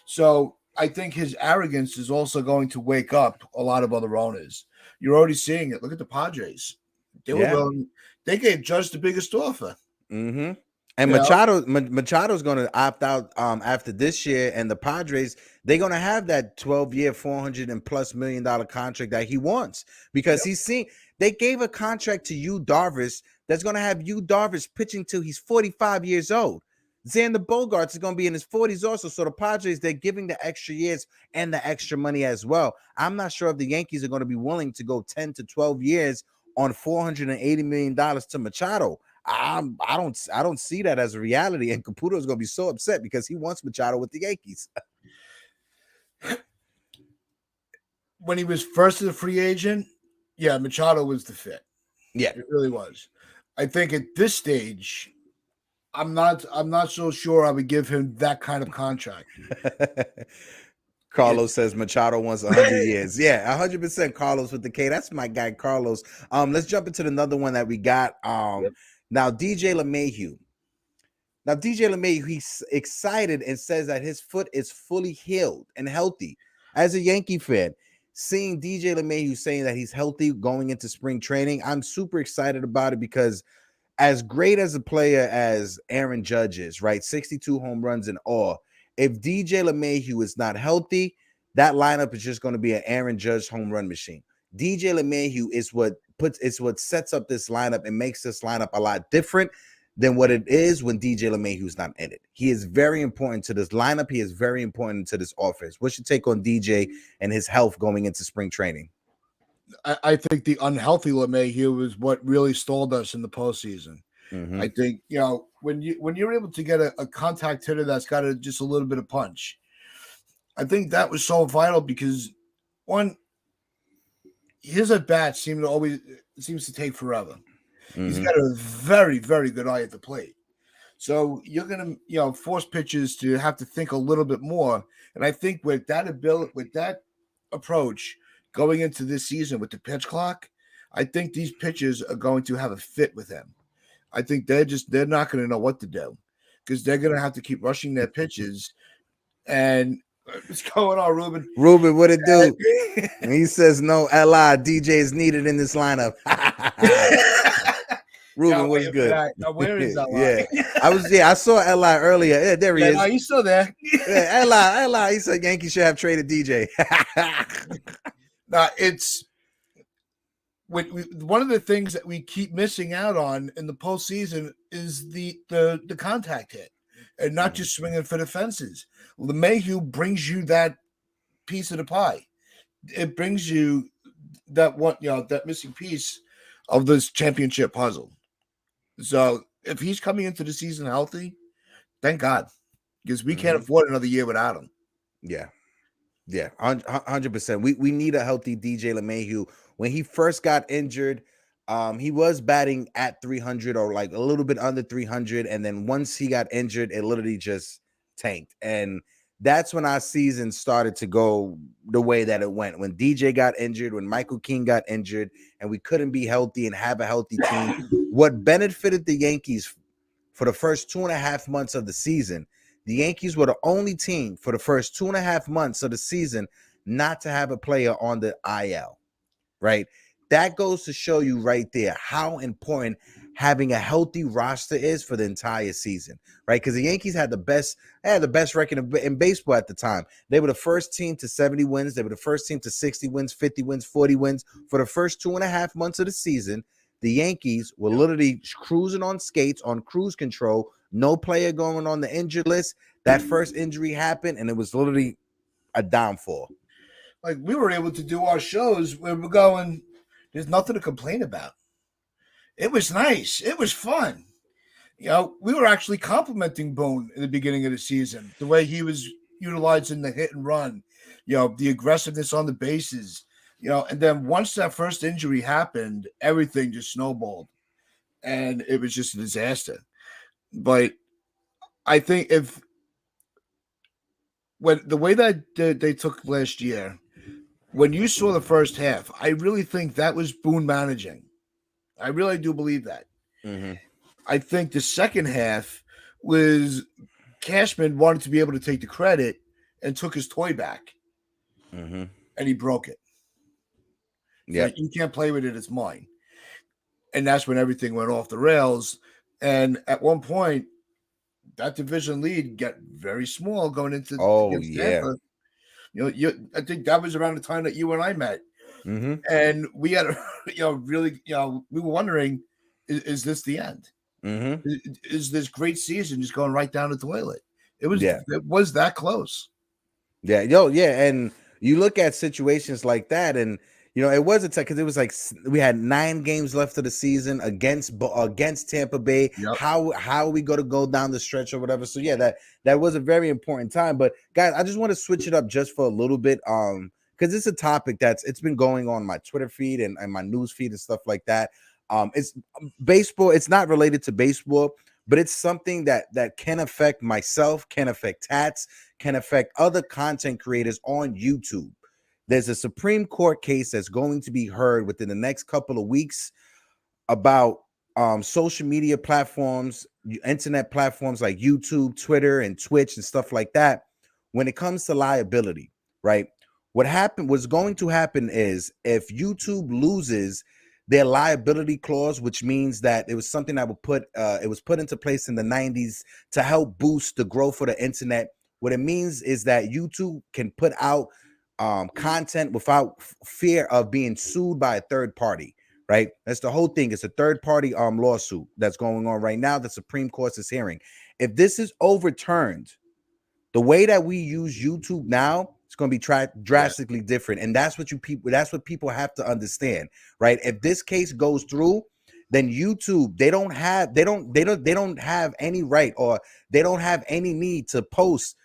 so I think his arrogance is also going to wake up a lot of other owners. You're already seeing it. Look at the Padres. They were willing. They gave Judge the biggest offer. Mm-hmm. And Machado's going to opt out after this year, and the Padres, they're going to have that 12-year, $400+ million contract that he wants, because he's seen they gave a contract to Yu Darvish that's going to have Yu Darvish pitching till he's 45 years old. Xander Bogaerts is going to be in his 40s also. So the Padres, they're giving the extra years and the extra money as well. I'm not sure if the Yankees are going to be willing to go 10 to 12 years on $480 million to Machado. I don't see that as a reality, and Caputo is going to be so upset because he wants Machado with the Yankees. When he was first as a free agent, Machado was the fit. Yeah, it really was. I think at this stage, I'm not so sure I would give him that kind of contract. Carlos says Machado wants 100 years. Yeah, 100% Carlos with the K. That's my guy, Carlos. Let's jump into another one that we got. Now, DJ LeMahieu. He's excited and says that his foot is fully healed and healthy. As a Yankee fan, seeing DJ LeMahieu saying that he's healthy going into spring training, I'm super excited about it, because as great as a player as Aaron Judge is, right, 62 home runs and all, if DJ LeMahieu is not healthy, that lineup is just going to be an Aaron Judge home run machine. DJ LeMahieu is what sets up this lineup and makes this lineup a lot different than what it is when DJ LeMahieu is not in it. He is very important to this lineup. He is very important to this offense. What's your take on DJ and his health going into spring training? I think the unhealthy LeMahieu is what really stalled us in the postseason. Mm-hmm. I think, when you're able to get a contact hitter that's got just a little bit of punch, I think that was so vital, because one, his at bat seems to take forever. Mm-hmm. He's got a very, very good eye at the plate. So you're going to, force pitchers to have to think a little bit more. And I think with that approach going into this season with the pitch clock, I think these pitchers are going to have a fit with him. I think they're not going to know what to do, because they're going to have to keep rushing their pitches. And what's going on, Ruben? Ruben, what it do? He says no. Li DJ is needed in this lineup. Ruben, what's good? Where is Li? I saw Li earlier. Yeah, there he is. No, he's still there. Li. He said Yankees should have traded DJ. Now, it's one of the things that we keep missing out on in the postseason is the contact hit, and not just swinging for the fences. LeMahieu brings you that piece of the pie. It brings you that missing piece of this championship puzzle. So if he's coming into the season healthy, thank God, because we can't afford another year without him. Yeah, 100%. We need a healthy DJ LeMahieu. When he first got injured, he was batting at 300 or like a little bit under 300, and then once he got injured, it literally just tanked. And that's when our season started to go the way that it went. When DJ got injured, when Michael King got injured, and we couldn't be healthy and have a healthy team. What benefited the Yankees for the first 2.5 months of the season, the Yankees were the only team for the first 2.5 months of the season not to have a player on the IL, right? That goes to show you right there how important having a healthy roster is for the entire season, right? Because the Yankees had the best record in baseball at the time. They were the first team to 70 wins. They were the first team to 60 wins, 50 wins, 40 wins. For the first 2.5 months of the season, the Yankees were literally cruising on skates, on cruise control, no player going on the injured list. That first injury happened, and it was literally a downfall. Like, we were able to do our shows where we're going, there's nothing to complain about. It was nice. It was fun. We were actually complimenting Boone in the beginning of the season, the way he was utilizing the hit and run, the aggressiveness on the bases, and then once that first injury happened, everything just snowballed, and it was just a disaster. But I think if when the way that they took last year, when you saw the first half, I really think that was Boone managing. I really do believe that. Mm-hmm. I think the second half was Cashman wanted to be able to take the credit and took his toy back, Mm-hmm. and he broke it. Yeah. Like, you can't play with it; it's mine. And that's when everything went off the rails. And at one point, that division lead got very small going into against Tampa. I think that was around the time that you and I met, and we had really, we were wondering, is this the end? Is this great season just going right down the toilet? It was that close. Yeah, and you look at situations like that, and it wasn't because it was like we had 9 games left of the season against Tampa Bay. Yep. How are we going to go down the stretch or whatever? So yeah, that was a very important time. But guys, I just want to switch it up just for a little bit, because it's a topic it's been going on my Twitter feed and my news feed and stuff like that. It's baseball. It's not related to baseball, but it's something that can affect myself, can affect Tats, can affect other content creators on YouTube. There's a Supreme Court case that's going to be heard within the next couple of weeks about social media platforms, internet platforms like YouTube, Twitter, and Twitch and stuff like that. When it comes to liability, right? What's going to happen is if YouTube loses their liability clause, which means that it was something that was put into place in the 90s to help boost the growth of the internet. What it means is that YouTube can put out content without fear of being sued by a third party, right? That's the whole thing. It's a third party lawsuit that's going on right now. The Supreme Court is hearing. If this is overturned, the way that we use YouTube now, it's going to be drastically different, and that's what people have to understand, right? If this case goes through, then YouTube they don't have any right, or they don't have any need to post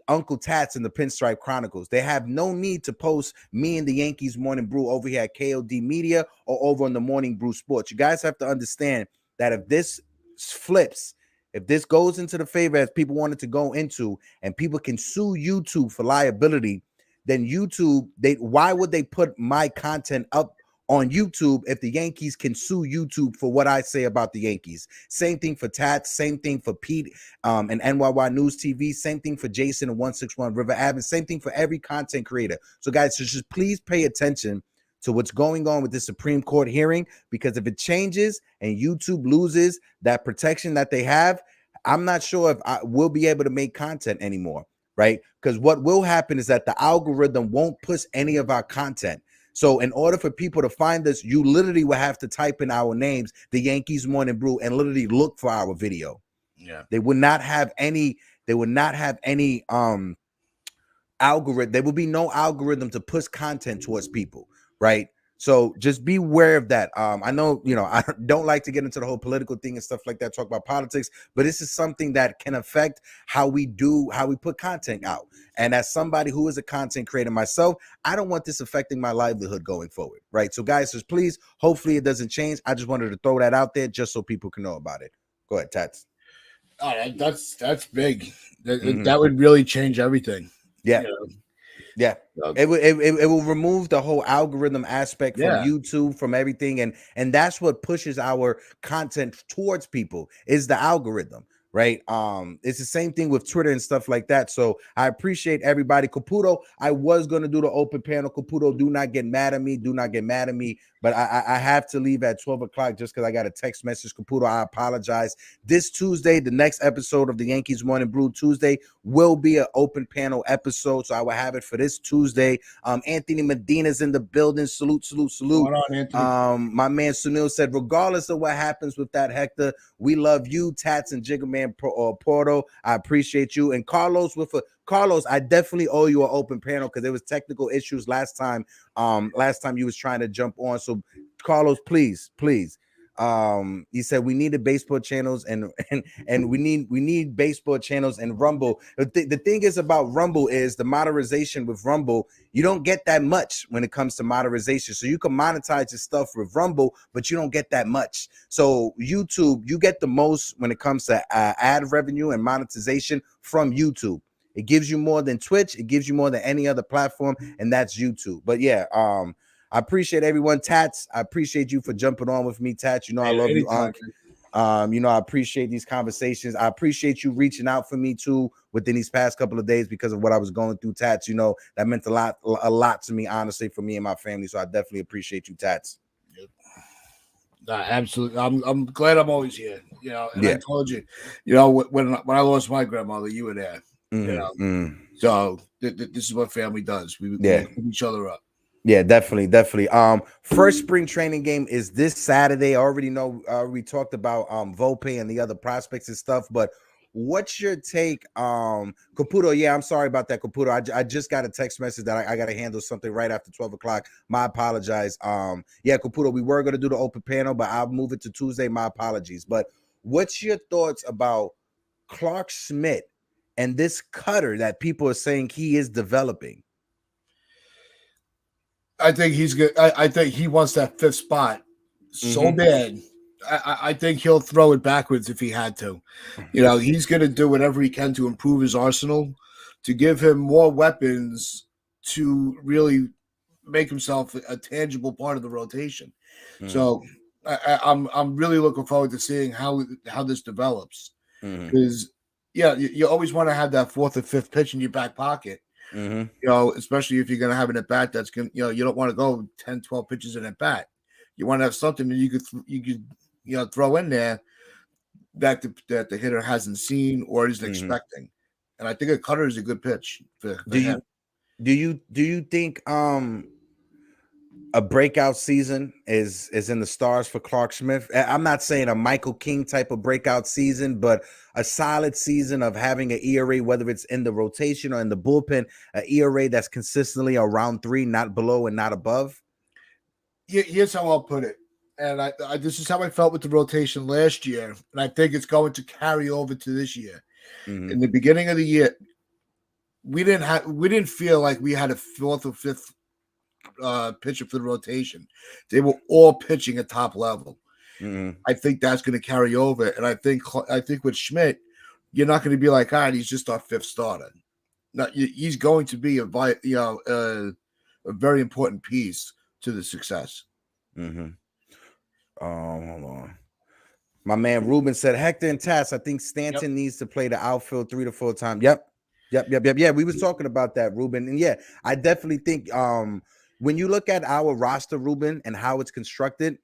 Uncle Tats in the Pinstripe Chronicles. They have no need to post me and the Yankees Morning Brew over here at KOD Media or over on the Morning Brew Sports. You guys have to understand that if this flips, if this goes into the favor as people wanted to go into, and people can sue YouTube for liability, then YouTube, why would they put my content up on YouTube if the Yankees can sue YouTube for what I say about the Yankees? Same thing for Tats, same thing for Pete and NYY News TV, same thing for Jason and 161 River Ave, same thing for every content creator. So guys, just please pay attention to what's going on with the Supreme Court hearing, because if it changes and YouTube loses that protection that they have, I'm not sure if I will be able to make content anymore, right? Because what will happen is that the algorithm won't push any of our content. So in order for people to find us, you literally will have to type in our names, the Yankees Morning Brew, and literally look for our video. Yeah. They would not have any algorithm. There will be no algorithm to push content towards people, right? So just be aware of that. I know, I don't like to get into the whole political thing and stuff like that, talk about politics, but this is something that can affect how we put content out. And as somebody who is a content creator myself, I don't want this affecting my livelihood going forward, right? So guys, just please, hopefully it doesn't change. I just wanted to throw that out there just so people can know about it. Go ahead, Tats. Oh, that's big. That would really change everything. Yeah. Yeah, it will remove the whole algorithm aspect from YouTube, from everything, and that's what pushes our content towards people is the algorithm, right? It's the same thing with Twitter and stuff like that. So I appreciate everybody. Caputo, I was gonna do the open panel. Caputo, do not get mad at me. But I have to leave at 12 o'clock just because I got a text message. Caputo, I apologize. This Tuesday, the next episode of the Yankees Morning Brew Tuesday will be an open panel episode. So I will have it for this Tuesday. Anthony Medina's in the building. Salute. Hold on, Anthony. My man Sunil said, regardless of what happens with that, Hector, we love you, Tats and Jiggerman Porto. I appreciate you. And Carlos, I definitely owe you an open panel because there was technical issues last time you was trying to jump on. So Carlos, please. He said we needed baseball channels and we need baseball channels and Rumble. The thing is about Rumble is the monetization with Rumble. You don't get that much when it comes to monetization. So you can monetize your stuff with Rumble, but you don't get that much. So YouTube, you get the most when it comes to ad revenue and monetization from YouTube. It gives you more than Twitch. It gives you more than any other platform, and that's YouTube. But yeah, I appreciate everyone. Tats, I appreciate you for jumping on with me, Tats. You know I love you, Unc. You know, I appreciate these conversations. I appreciate you reaching out for me too within these past couple of days because of what I was going through, Tats. You know, that meant a lot to me, honestly, for me and my family. So I definitely appreciate you, Tats. Absolutely. I'm glad I'm always here. You know, and I told you, you know, when I lost my grandmother, you were there. You know, so this is what family does. We pick each other up. Yeah, definitely. First spring training game is this Saturday. I already know we talked about Volpe and the other prospects and stuff, but what's your take? Caputo, yeah, I'm sorry about that, Caputo. I just got a text message that I gotta handle something right after 12 o'clock. My apologize. Yeah, Caputo, we were gonna do the open panel, but I'll move it to Tuesday. My apologies. But what's your thoughts about Clark Schmidt and this cutter that people are saying he is developing? I think he's good. I think he wants that fifth spot so bad. I think he'll throw it backwards if he had to. You know, he's going to do whatever he can to improve his arsenal, to give him more weapons to really make himself a tangible part of the rotation. So I'm really looking forward to seeing how this develops. Because you always want to have that fourth or fifth pitch in your back pocket. You know, especially if you're going to have an at bat that's going, you know, you don't want to go 10, 12 pitches in at bat. You want to have something that you could throw in there that the hitter hasn't seen or isn't expecting. And I think a cutter is a good pitch for him. Do you think a breakout season is in the stars for Clark Schmidt? I'm not saying a Michael King type of breakout season, but a solid season of having an ERA, whether it's in the rotation or in the bullpen, an ERA that's consistently around 3, not below and not above. Here's how I'll put it. And I this is how I felt with the rotation last year, and I think it's going to carry over to this year. In the beginning of the year, we didn't feel like we had a fourth or fifth pitcher for the rotation. They were all pitching at top level. I think that's going to carry over, and I think with Schmidt, you're not going to be like, all right, he's just our fifth starter. No, he's going to be a very important piece to the success. Hold on. My man Ruben said Hector and Tass. I think Stanton needs to play the outfield 3 to 4 times. Yep. Yeah, we was talking about that, Ruben. And yeah, I definitely think when you look at our roster, Ruben, and how it's constructed,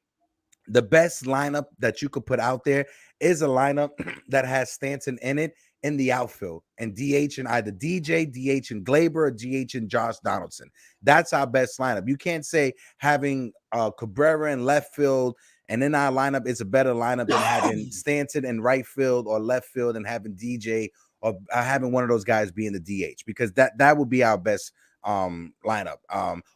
the best lineup that you could put out there is a lineup that has Stanton in it in the outfield and DH and either DJ, DH and Glaber, or DH and Josh Donaldson. That's our best lineup. You can't say having Cabrera in left field and in our lineup is a better lineup than having Stanton in right field or left field and having DJ or having one of those guys be in the DH, because that would be our best lineup.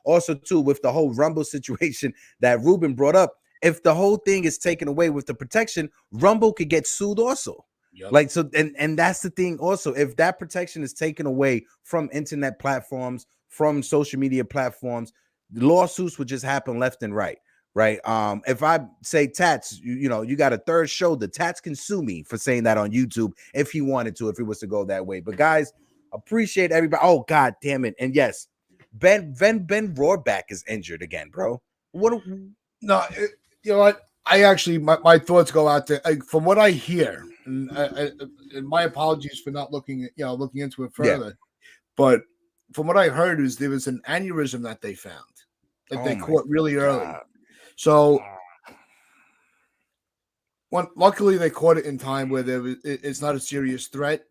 Also, too, with the whole Rumble situation that Ruben brought up, if the whole thing is taken away with the protection, Rumble could get sued also. Like, so, and that's the thing also, if that protection is taken away from internet platforms, from social media platforms, lawsuits would just happen left and right. Right. If I say Tats, you know, you got a third shoulder, Tats can sue me for saying that on YouTube if he wanted to, if it was to go that way. But guys, appreciate everybody. Oh, God damn it. And yes, Ben Rohrback is injured again, bro. No, you know what? I actually, my thoughts go out to, from what I hear, and my apologies for not looking into it further. But from what I heard is there was an aneurysm that they found that they caught really early. So, luckily they caught it in time where it's not a serious threat,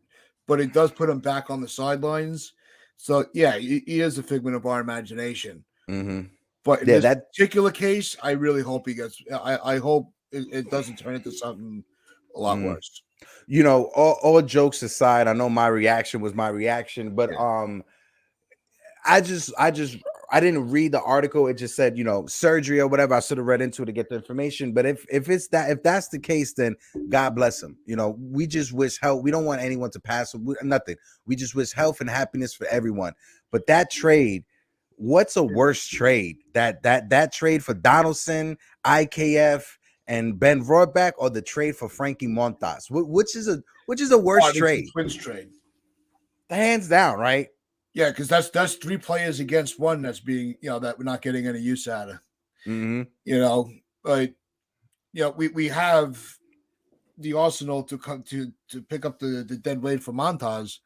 but it does put him back on the sidelines. So, yeah, he is a figment of our imagination. But in this particular case, I really hope he gets. I hope it doesn't turn into something a lot worse. You know, all jokes aside, I know my reaction was my reaction, but I didn't read the article. It just said, you know, surgery or whatever. I should have read into it to get the information. But if that's the case, then God bless him. You know, we just wish health. We don't want anyone to pass. Nothing. We just wish health and happiness for everyone. But that trade, what's a worse trade? That trade for Donaldson, IKF, and Ben Rohrback, or the trade for Frankie Montas? Which is a worse trade? Twins trade. Hands down, right? Yeah, because that's 3 players against 1 that's being, that we're not getting any use out of. Mm-hmm. But we have the arsenal to come to pick up the dead weight for Montas.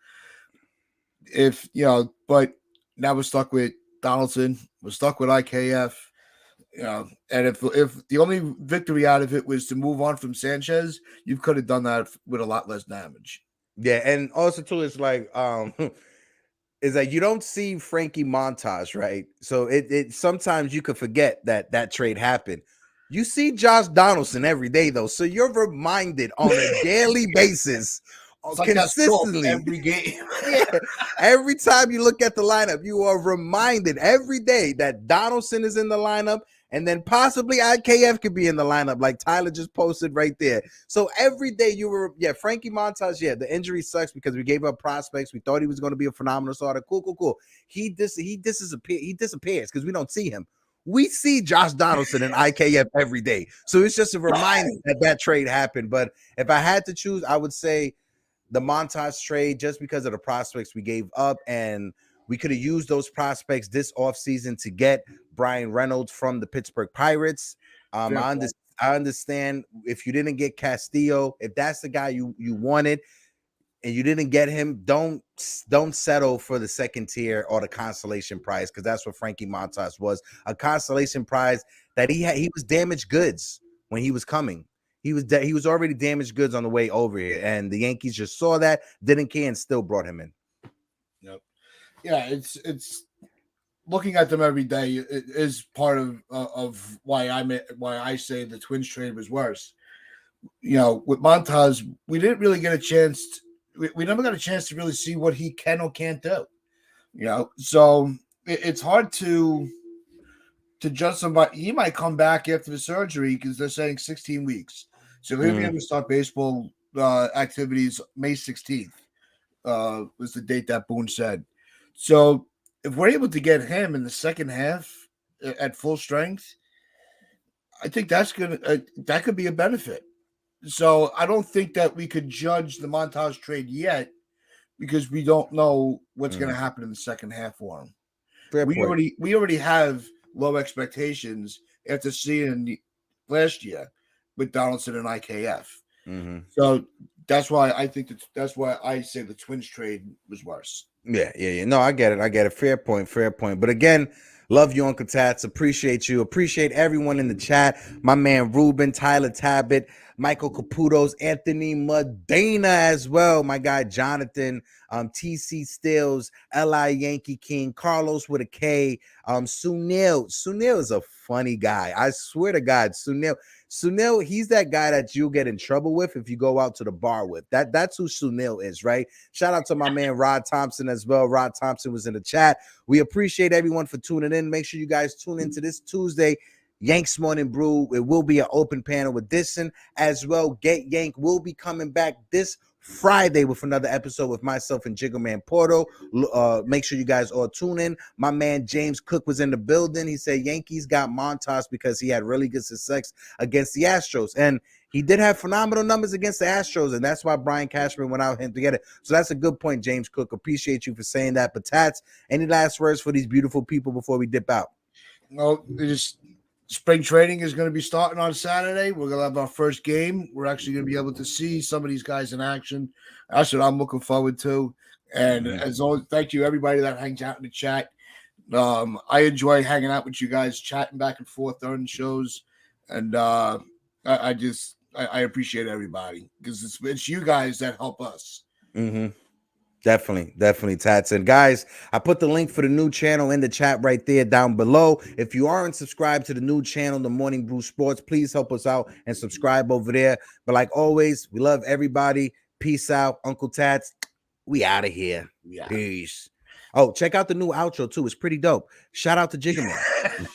But now we're stuck with Donaldson. We're stuck with IKF. And if the only victory out of it was to move on from Sanchez, you could have done that with a lot less damage. Yeah, and also too, it's like is that you don't see Frankie Montas, right? So it sometimes you could forget that trade happened. You see Josh Donaldson every day though, so you're reminded on a daily basis, like consistently every game. Yeah, every time you look at the lineup, you are reminded every day that Donaldson is in the lineup, and then possibly IKF could be in the lineup, like Tyler just posted right there. So every day you were, Frankie Montas, the injury sucks because we gave up prospects. We thought he was going to be a phenomenal starter. Cool. He disappears because we don't see him. We see Josh Donaldson and IKF every day. So it's just a reminder that trade happened. But if I had to choose, I would say the Montas trade, just because of the prospects we gave up, and we could have used those prospects this offseason to get Brian Reynolds from the Pittsburgh Pirates. I understand if you didn't get Castillo, if that's the guy you wanted and you didn't get him, don't settle for the second tier or the consolation prize, because that's what Frankie Montas was, a consolation prize that he was damaged goods when he was coming. He was already damaged goods on the way over here, and the Yankees just saw that, didn't care, and still brought him in. Yep. Yeah, it's looking at them every day. It is part of why I say the Twins trade was worse. With Montas, we didn't really get a chance. We never got a chance to really see what he can or can't do. So it's hard to judge somebody. He might come back after the surgery because they're saying 16 weeks. So he'll be able to start baseball activities May 16th was the date that Boone said. So if we're able to get him in the second half at full strength, I think that could be a benefit. So I don't think that we could judge the Montas trade yet because we don't know what's going to happen in the second half for him. We already have low expectations after seeing last year with Donaldson and IKF. Mm-hmm. So that's why I think that's why I say the Twins trade was worse. Yeah. No, I get it. Fair point. But again, love you, Uncle Tats. Appreciate you. Appreciate everyone in the chat. My man Ruben, Tyler Tabbitt, Michael Caputos, Anthony Medina as well. My guy Jonathan, TC Stills, Li Yankee King, Carlos with a K, Sunil. Sunil is a funny guy. I swear to God, Sunil, he's that guy that you'll get in trouble with if you go out to the bar with. That's who Sunil is, right? Shout out to my man Rod Thompson as well. Rod Thompson was in the chat. We appreciate everyone for tuning in. Make sure you guys tune into this Tuesday Yanks Morning Brew. It will be an open panel edition as well. Get Yank will be coming back this Friday with another episode with myself and Jiggle Man Porto. Make sure you guys all tune in. My man James Cook was in the building. He said Yankees got Montas because he had really good success against the Astros, and he did have phenomenal numbers against the Astros, and that's why Brian Cashman went out him to get it. So that's a good point, James Cook. Appreciate you for saying that. But Tats, any last words for these beautiful people before we dip out? No, spring training is going to be starting on Saturday. We're going to have our first game. We're actually going to be able to see some of these guys in action. That's what I'm looking forward to. And as always, thank you everybody that hangs out in the chat. I enjoy hanging out with you guys, chatting back and forth during the shows. And I appreciate everybody because it's you guys that help us. Mm-hmm. Definitely, Tats. And guys, I put the link for the new channel in the chat right there down below. If you aren't subscribed to the new channel, The Morning Brew Sports, please help us out and subscribe over there. But like always, we love everybody. Peace out. Uncle Tats, we out of here. Yeah. Peace. Oh, check out the new outro too. It's pretty dope. Shout out to Jigga Man.